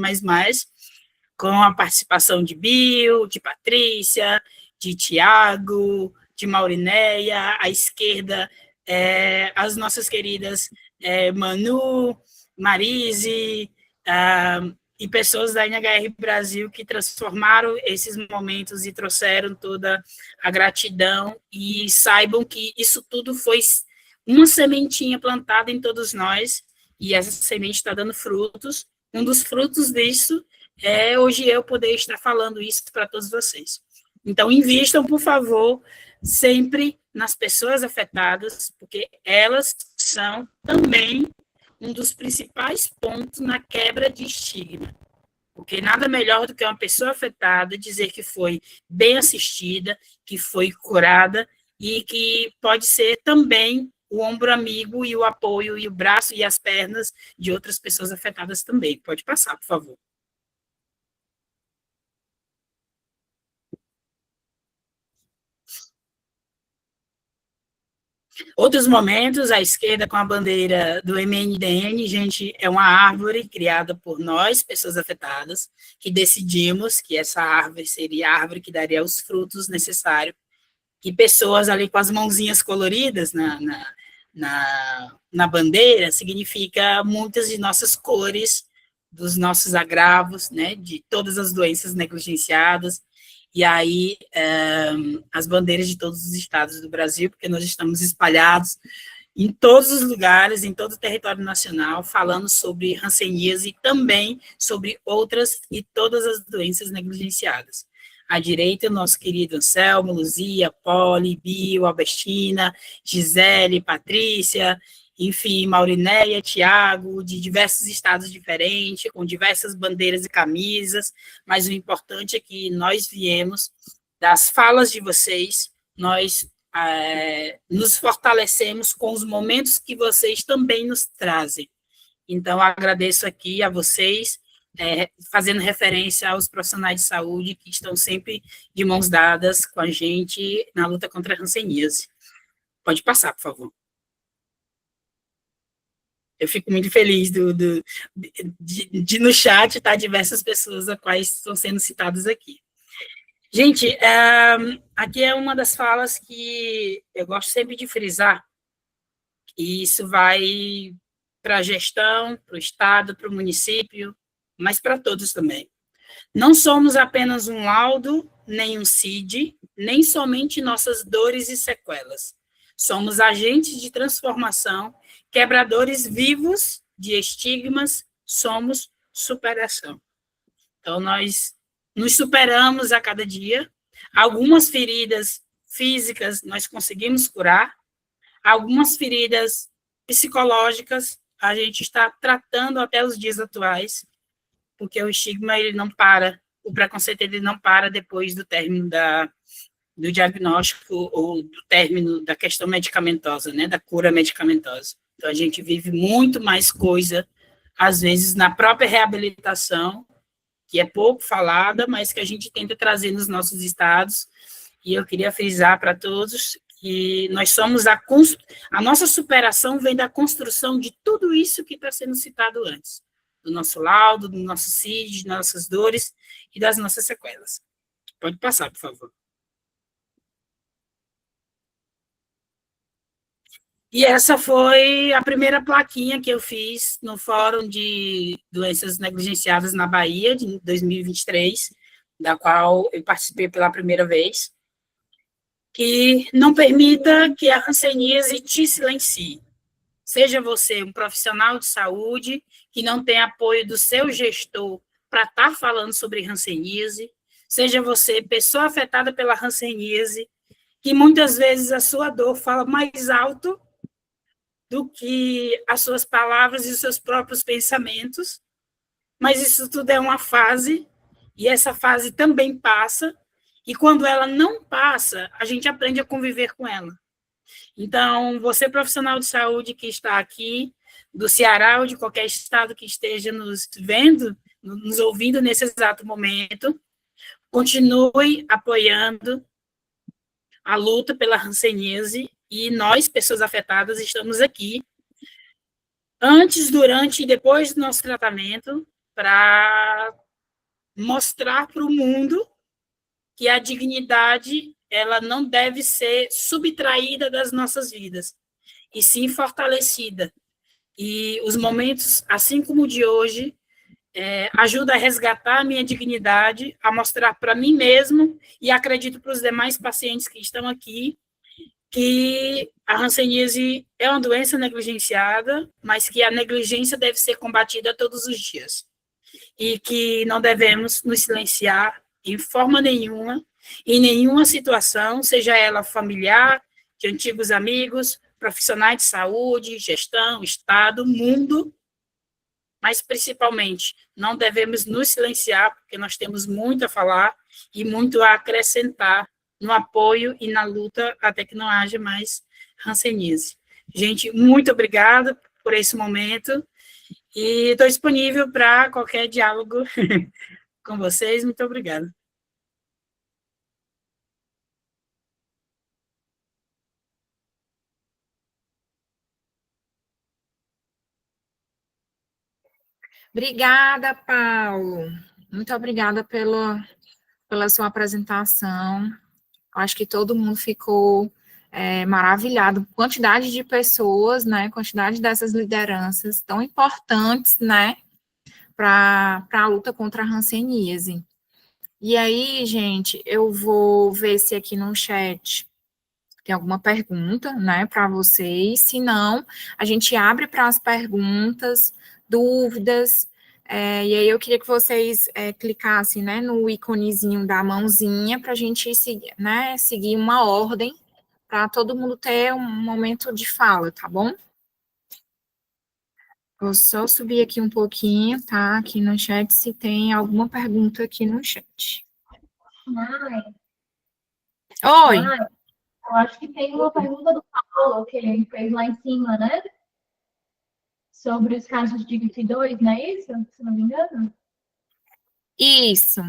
com a participação de Bill, de Patrícia, de Tiago, de Maurinéia, à esquerda, as nossas queridas Manu, Marise, e pessoas da NHR Brasil que transformaram esses momentos e trouxeram toda a gratidão, e saibam que isso tudo foi uma sementinha plantada em todos nós, e essa semente está dando frutos. Um dos frutos disso é hoje eu poder estar falando isso para todos vocês. Então, invistam, por favor, sempre nas pessoas afetadas, porque elas são também um dos principais pontos na quebra de estigma. Porque nada melhor do que uma pessoa afetada dizer que foi bem assistida, que foi curada, e que pode ser também o ombro amigo e o apoio e o braço e as pernas de outras pessoas afetadas também. Pode passar, por favor. Outros momentos, à esquerda com a bandeira do MNDN, gente, é uma árvore criada por nós, pessoas afetadas, que decidimos que essa árvore seria a árvore que daria os frutos necessários, e pessoas ali com as mãozinhas coloridas na bandeira significa muitas de nossas cores, dos nossos agravos, né, de todas as doenças negligenciadas, e aí as bandeiras de todos os estados do Brasil, porque nós estamos espalhados em todos os lugares, em todo o território nacional, falando sobre hanseníase e também sobre outras e todas as doenças negligenciadas. À direita, o nosso querido Anselmo, Luzia, Poli, Bio, Albertina, Gisele, Patrícia, enfim, Maurinéia, Tiago, de diversos estados diferentes, com diversas bandeiras e camisas, mas o importante é que nós viemos das falas de vocês, nós nos fortalecemos com os momentos que vocês também nos trazem. Então, agradeço aqui a vocês, fazendo referência aos profissionais de saúde que estão sempre de mãos dadas com a gente na luta contra a hanseníase. Pode passar, por favor. Eu fico muito feliz de no chat estar diversas pessoas a quais estão sendo citadas aqui. Gente, aqui é uma das falas que eu gosto sempre de frisar, e isso vai para a gestão, para o Estado, para o município, mas para todos também. Não somos apenas um laudo, nem um CID, nem somente nossas dores e sequelas. Somos agentes de transformação, quebradores vivos de estigmas, somos superação. Então, nós nos superamos a cada dia. Algumas feridas físicas nós conseguimos curar, algumas feridas psicológicas a gente está tratando até os dias atuais, porque o estigma ele não para, o preconceito ele não para depois do término do diagnóstico ou do término da questão medicamentosa, né, da cura medicamentosa. Então, a gente vive muito mais coisa, às vezes, na própria reabilitação, que é pouco falada, mas que a gente tenta trazer nos nossos estados, e eu queria frisar para todos que nós somos a nossa superação vem da construção de tudo isso que está sendo citado antes, do nosso laudo, do nosso CID, das nossas dores e das nossas sequelas. Pode passar, por favor. E essa foi a primeira plaquinha que eu fiz no Fórum de Doenças Negligenciadas na Bahia, de 2023, da qual eu participei pela primeira vez, que não permita que a hanseníase te silencie. Seja você um profissional de saúde que não tem apoio do seu gestor para estar falando sobre hanseníase, seja você pessoa afetada pela hanseníase, que muitas vezes a sua dor fala mais alto do que as suas palavras e os seus próprios pensamentos, mas isso tudo é uma fase, e essa fase também passa, e quando ela não passa, a gente aprende a conviver com ela. Então, você profissional de saúde que está aqui, do Ceará ou de qualquer estado que esteja nos vendo, nos ouvindo nesse exato momento, continue apoiando a luta pela hanseníase, e nós, pessoas afetadas, estamos aqui antes, durante e depois do nosso tratamento para mostrar para o mundo que a dignidade ela não deve ser subtraída das nossas vidas, e sim fortalecida. E os momentos, assim como o de hoje, ajuda a resgatar a minha dignidade, a mostrar para mim mesmo, e acredito para os demais pacientes que estão aqui, que a hanseníase é uma doença negligenciada, mas que a negligência deve ser combatida todos os dias. E que não devemos nos silenciar em forma nenhuma, em nenhuma situação, seja ela familiar, de antigos amigos, profissionais de saúde, gestão, Estado, mundo, mas principalmente não devemos nos silenciar, porque nós temos muito a falar e muito a acrescentar no apoio e na luta até que não haja mais hanseníase. Gente, muito obrigada por esse momento e estou disponível para qualquer diálogo com vocês. Muito obrigada. Obrigada, Paulo. Muito obrigada pela sua apresentação. Acho que todo mundo ficou maravilhado com a quantidade de pessoas, né, quantidade dessas lideranças tão importantes, né, para a luta contra a hanseníase. E aí, gente, eu vou ver se aqui no chat tem alguma pergunta, né, para vocês. Se não, a gente abre para as perguntas, dúvidas, e aí eu queria que vocês clicassem, né, no íconezinho da mãozinha para a gente seguir, né, seguir uma ordem para todo mundo ter um momento de fala, tá bom? Vou só subir aqui um pouquinho, tá? Aqui no chat, se tem alguma pergunta aqui no chat. Oi! Eu acho que tem uma pergunta do Paulo, que ele fez lá em cima, né? Sobre os casos de GIF2, não é isso? Se não me engano. Isso.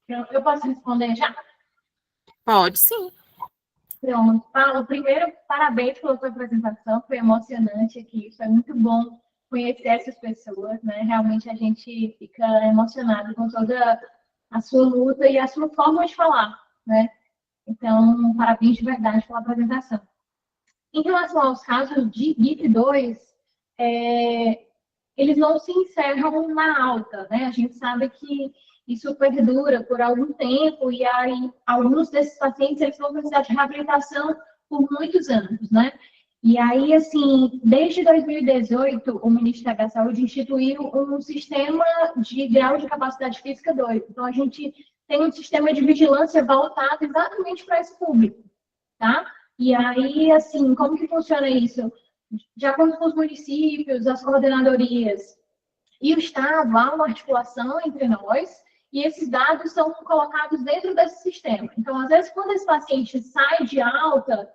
Eu posso responder já? Pode, sim. Pronto. Paulo, primeiro, parabéns pela sua apresentação, foi emocionante aqui, foi muito bom conhecer essas pessoas, né? Realmente a gente fica emocionado com toda a sua luta e a sua forma de falar, né? Então, parabéns de verdade pela apresentação. Em relação aos casos de GIF2, eles não se encerram na alta, né? A gente sabe que isso perdura por algum tempo e aí alguns desses pacientes eles vão precisar de reabilitação por muitos anos, né? E aí, assim, desde 2018, o Ministério da Saúde instituiu um sistema de grau de capacidade física 2. Então, a gente tem um sistema de vigilância voltado exatamente para esse público, tá? E aí, assim, como que funciona isso? De acordo com os municípios, as coordenadorias e o Estado, há uma articulação entre nós, e esses dados são colocados dentro desse sistema. Então, às vezes, quando esse paciente sai de alta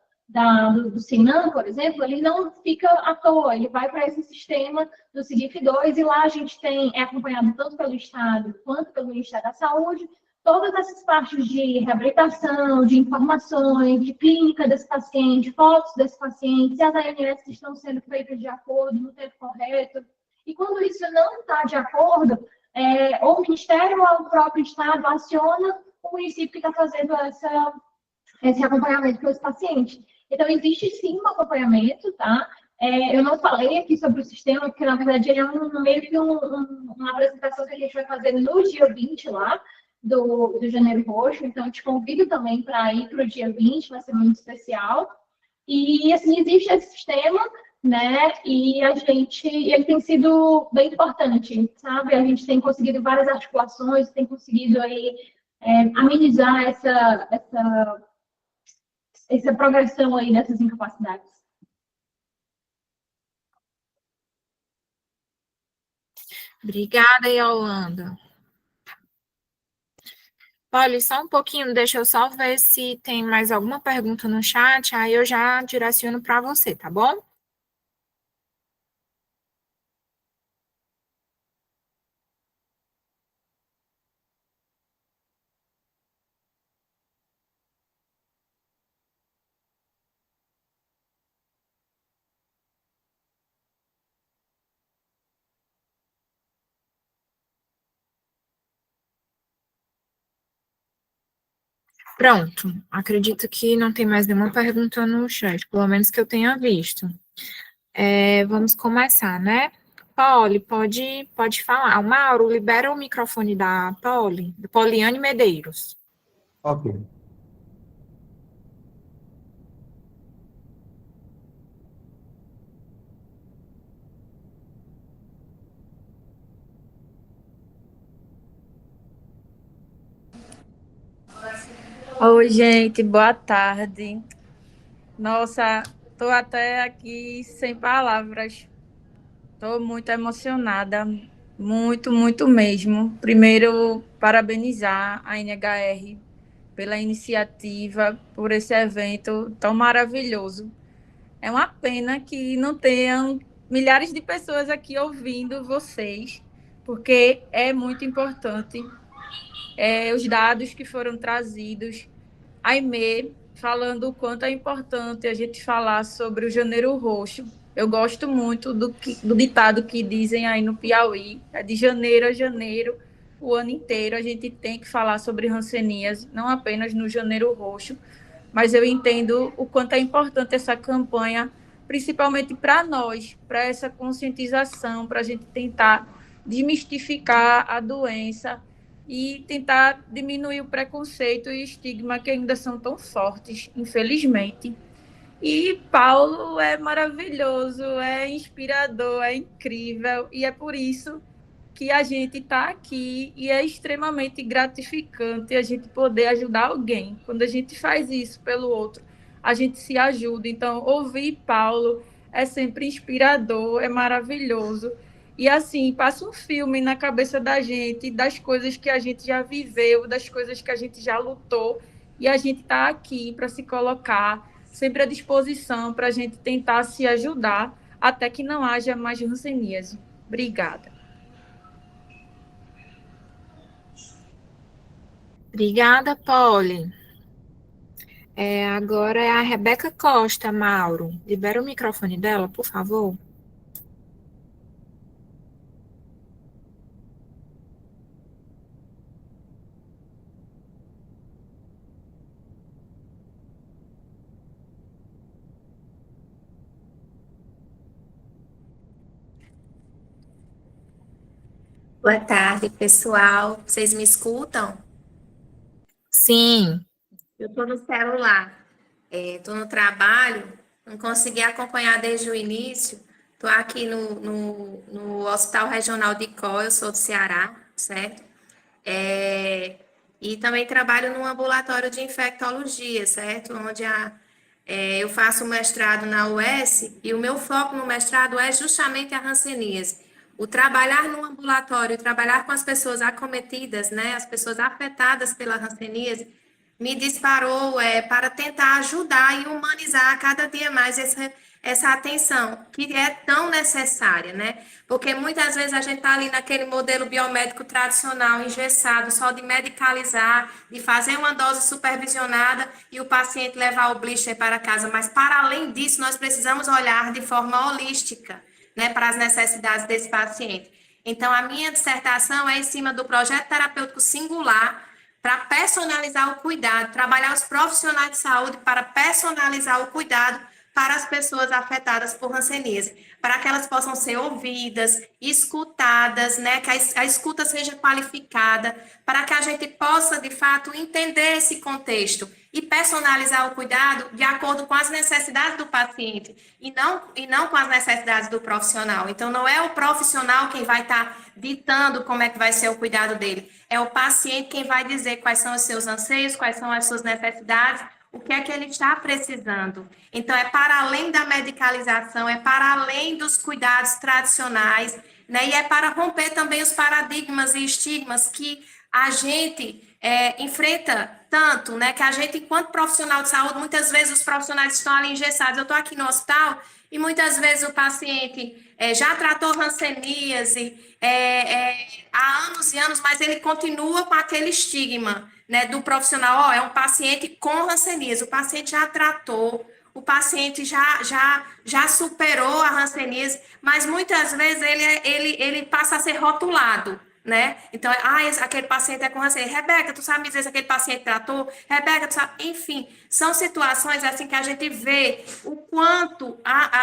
do Sinan, por exemplo, ele não fica à toa, ele vai para esse sistema do SIGIF2 e lá a gente é acompanhado tanto pelo Estado quanto pelo Ministério da Saúde, todas essas partes de reabilitação, de informações, de clínica desse paciente, fotos desse paciente, se as ANS estão sendo feitas de acordo, no tempo correto. E quando isso não está de acordo, ou o Ministério ou o próprio Estado aciona o município que está fazendo esse acompanhamento para esse paciente. Então, existe sim um acompanhamento, tá? Eu não falei aqui sobre o sistema, porque, na verdade, ele é meio que uma apresentação que a gente vai fazer no dia 20 lá, do Janeiro Roxo. Então, eu te convido também para ir para o dia 20, vai ser muito especial. E, assim, existe esse sistema, né? E ele tem sido bem importante, sabe? A gente tem conseguido várias articulações, tem conseguido aí amenizar essa progressão aí dessas incapacidades. Obrigada, Yolanda. Olha, só um pouquinho, deixa eu só ver se tem mais alguma pergunta no chat, aí eu já direciono para você, tá bom? Pronto, acredito que não tem mais nenhuma pergunta no chat, pelo menos que eu tenha visto. Vamos começar, né? Poli, pode falar. O Mauro, libera o microfone da Poliane Medeiros. Ok. Oi, gente, boa tarde. Nossa, estou até aqui sem palavras. Estou muito emocionada, muito, muito mesmo. Primeiro, parabenizar a NHR pela iniciativa, por esse evento tão maravilhoso. É uma pena que não tenham milhares de pessoas aqui ouvindo vocês, porque é muito importante os dados que foram trazidos. A Aimee falando o quanto é importante a gente falar sobre o Janeiro Roxo. Eu gosto muito do ditado que dizem aí no Piauí, é de janeiro a janeiro, o ano inteiro a gente tem que falar sobre hanseníase, não apenas no Janeiro Roxo, mas eu entendo o quanto é importante essa campanha, principalmente para nós, para essa conscientização, para a gente tentar desmistificar a doença e tentar diminuir o preconceito e estigma que ainda são tão fortes, infelizmente. E Paulo é maravilhoso, é inspirador, é incrível, e é por isso que a gente está aqui e é extremamente gratificante a gente poder ajudar alguém. Quando a gente faz isso pelo outro, a gente se ajuda. Então, ouvir Paulo é sempre inspirador, é maravilhoso. E assim, passa um filme na cabeça da gente, das coisas que a gente já viveu, das coisas que a gente já lutou, e a gente está aqui para se colocar sempre à disposição para a gente tentar se ajudar até que não haja mais hanseníase. Obrigada. Obrigada, Polly. Agora é a Rebeca Costa, Mauro. Libera o microfone dela, por favor. Boa tarde, pessoal. Vocês me escutam? Sim. Eu estou no celular, estou no trabalho, não consegui acompanhar desde o início. Estou aqui no Hospital Regional de Icó, eu sou do Ceará, certo? E também trabalho num ambulatório de infectologia, certo? Onde eu faço mestrado na UES e o meu foco no mestrado é justamente a hanseníase. O trabalhar no ambulatório, trabalhar com as pessoas acometidas, né, as pessoas afetadas pela hanseníase, me disparou para tentar ajudar e humanizar cada dia mais essa atenção, que é tão necessária, né? Porque muitas vezes a gente está ali naquele modelo biomédico tradicional, engessado, só de medicalizar, de fazer uma dose supervisionada e o paciente levar o blister para casa. Mas, para além disso, nós precisamos olhar de forma holística, né, para as necessidades desse paciente. Então, a minha dissertação é em cima do projeto terapêutico singular para personalizar o cuidado, trabalhar os profissionais de saúde para personalizar o cuidado para as pessoas afetadas por hanseníase, para que elas possam ser ouvidas, escutadas, né, que a escuta seja qualificada, para que a gente possa, de fato, entender esse contexto e personalizar o cuidado de acordo com as necessidades do paciente e não com as necessidades do profissional. Então, não é o profissional quem vai estar ditando como é que vai ser o cuidado dele, é o paciente quem vai dizer quais são os seus anseios, quais são as suas necessidades, o que é que ele está precisando. Então, é para além da medicalização, é para além dos cuidados tradicionais, né? E é para romper também os paradigmas e estigmas que a gente enfrenta tanto, né? Que a gente, enquanto profissional de saúde, muitas vezes os profissionais estão ali engessados. Eu estou aqui no hospital e muitas vezes o paciente já tratou hanseníase há anos e anos, mas ele continua com aquele estigma, né, do profissional. É um paciente com hanseníase, o paciente já tratou, o paciente já superou a hanseníase, mas muitas vezes ele passa a ser rotulado, né? Então, aquele paciente é com hanseníase. Rebeca, tu sabe me dizer se aquele paciente tratou? Rebeca, tu sabe? Enfim, são situações assim que a gente vê o quanto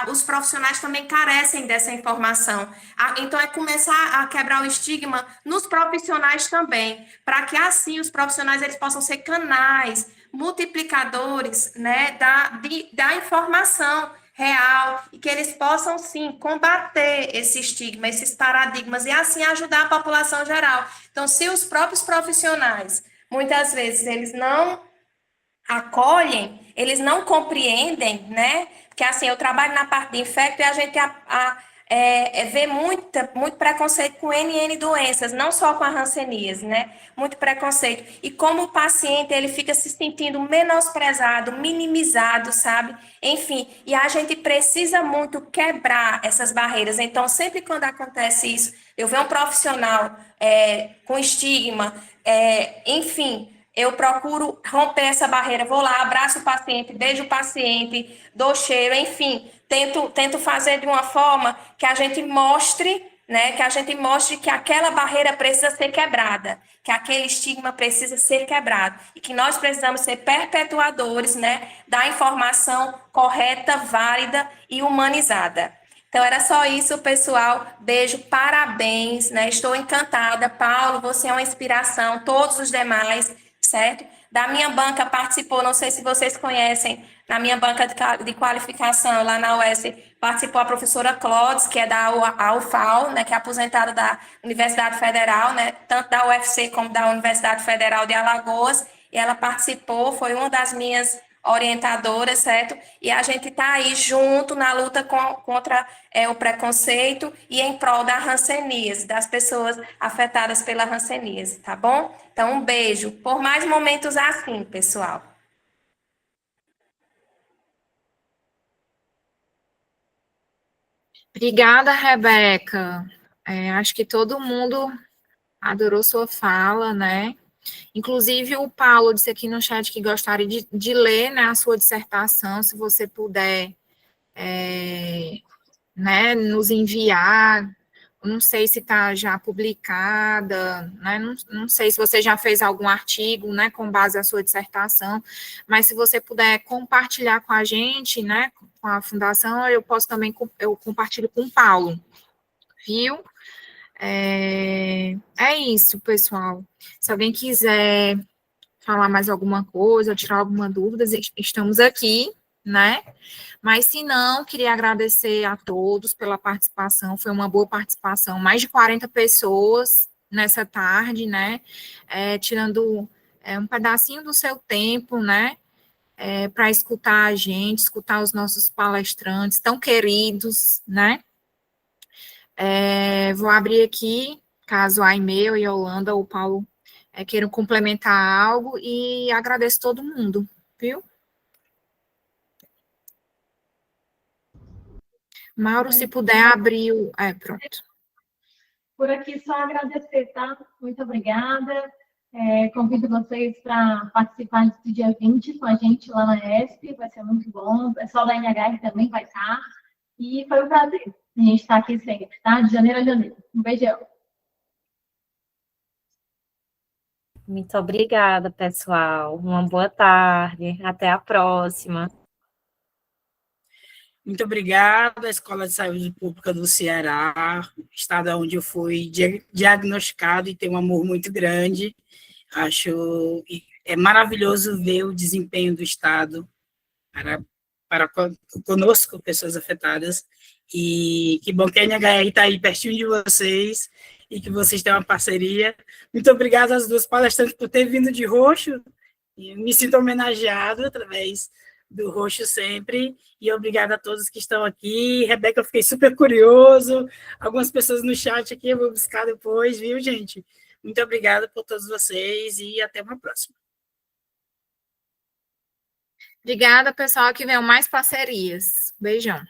os profissionais também carecem dessa informação. Então, é começar a quebrar o estigma nos profissionais também, para que assim os profissionais eles possam ser canais, multiplicadores, né, da informação real, e que eles possam, sim, combater esse estigma, esses paradigmas, e assim ajudar a população geral. Então, se os próprios profissionais, muitas vezes, eles não acolhem, eles não compreendem, né? Porque, assim, eu trabalho na parte de infecto e a gente vê muito preconceito com NN doenças, não só com a hanseníase, né? Muito preconceito. E como o paciente, ele fica se sentindo menosprezado, minimizado, sabe? Enfim, e a gente precisa muito quebrar essas barreiras. Então, sempre quando acontece isso, eu vejo um profissional com estigma, enfim, eu procuro romper essa barreira, vou lá, abraço o paciente, beijo o paciente, dou cheiro, enfim, tento fazer de uma forma que a gente mostre, né, que a gente mostre que aquela barreira precisa ser quebrada, que aquele estigma precisa ser quebrado e que nós precisamos ser perpetuadores, né, da informação correta, válida e humanizada. Então, era só isso, pessoal. Beijo, parabéns, né? Estou encantada. Paulo, você é uma inspiração, todos os demais, certo? Da minha banca participou, não sei se vocês conhecem, na minha banca de qualificação lá na UES, participou a professora Clodes, que é da UFAL, né, que é aposentada da Universidade Federal, né, tanto da UFC como da Universidade Federal de Alagoas, e ela participou, foi uma das minhas orientadoras, certo? E a gente está aí junto na luta contra o preconceito e em prol da hanseníase, das pessoas afetadas pela hanseníase, tá bom? Então, um beijo. Por mais momentos assim, pessoal. Obrigada, Rebeca. Acho que todo mundo adorou sua fala, né? Inclusive, o Paulo disse aqui no chat que gostaria de ler, né, a sua dissertação, se você puder, né, nos enviar. Não sei se está já publicada, né? Não sei se você já fez algum artigo, né, com base na sua dissertação, mas se você puder compartilhar com a gente, né, com a Fundação, eu posso também, eu compartilho com o Paulo, viu? É isso, pessoal. Se alguém quiser falar mais alguma coisa, ou tirar alguma dúvida, estamos aqui, né? Mas, se não, queria agradecer a todos pela participação, foi uma boa participação, mais de 40 pessoas nessa tarde, né? Tirando um pedacinho do seu tempo, né? Para escutar a gente, escutar os nossos palestrantes tão queridos, né? Vou abrir aqui, caso a e-mail e a Yolanda ou o Paulo queiram complementar algo, e agradeço todo mundo, viu? Mauro, se puder abrir o... pronto. Por aqui, só agradecer, tá? Muito obrigada. Convido vocês para participar desse dia 20 com a gente lá na ESP, vai ser muito bom. O pessoal da NHR também vai estar. E foi um prazer a gente estar aqui sempre, tá? De janeiro a janeiro. Um beijão. Muito obrigada, pessoal. Uma boa tarde. Até a próxima. Muito obrigada à Escola de Saúde Pública do Ceará, estado onde eu fui diagnosticado e tenho um amor muito grande. Acho maravilhoso ver o desempenho do Estado para conosco, pessoas afetadas, e que bom que a NHR está aí pertinho de vocês e que vocês têm uma parceria. Muito obrigada às duas palestrantes por terem vindo de roxo, e me sinto homenageado através do roxo sempre, e obrigada a todos que estão aqui. Rebeca, eu fiquei super curioso, algumas pessoas no chat aqui eu vou buscar depois, viu, gente? Muito obrigada por todos vocês e até uma próxima. Obrigada, pessoal, que venham mais parcerias. Beijão.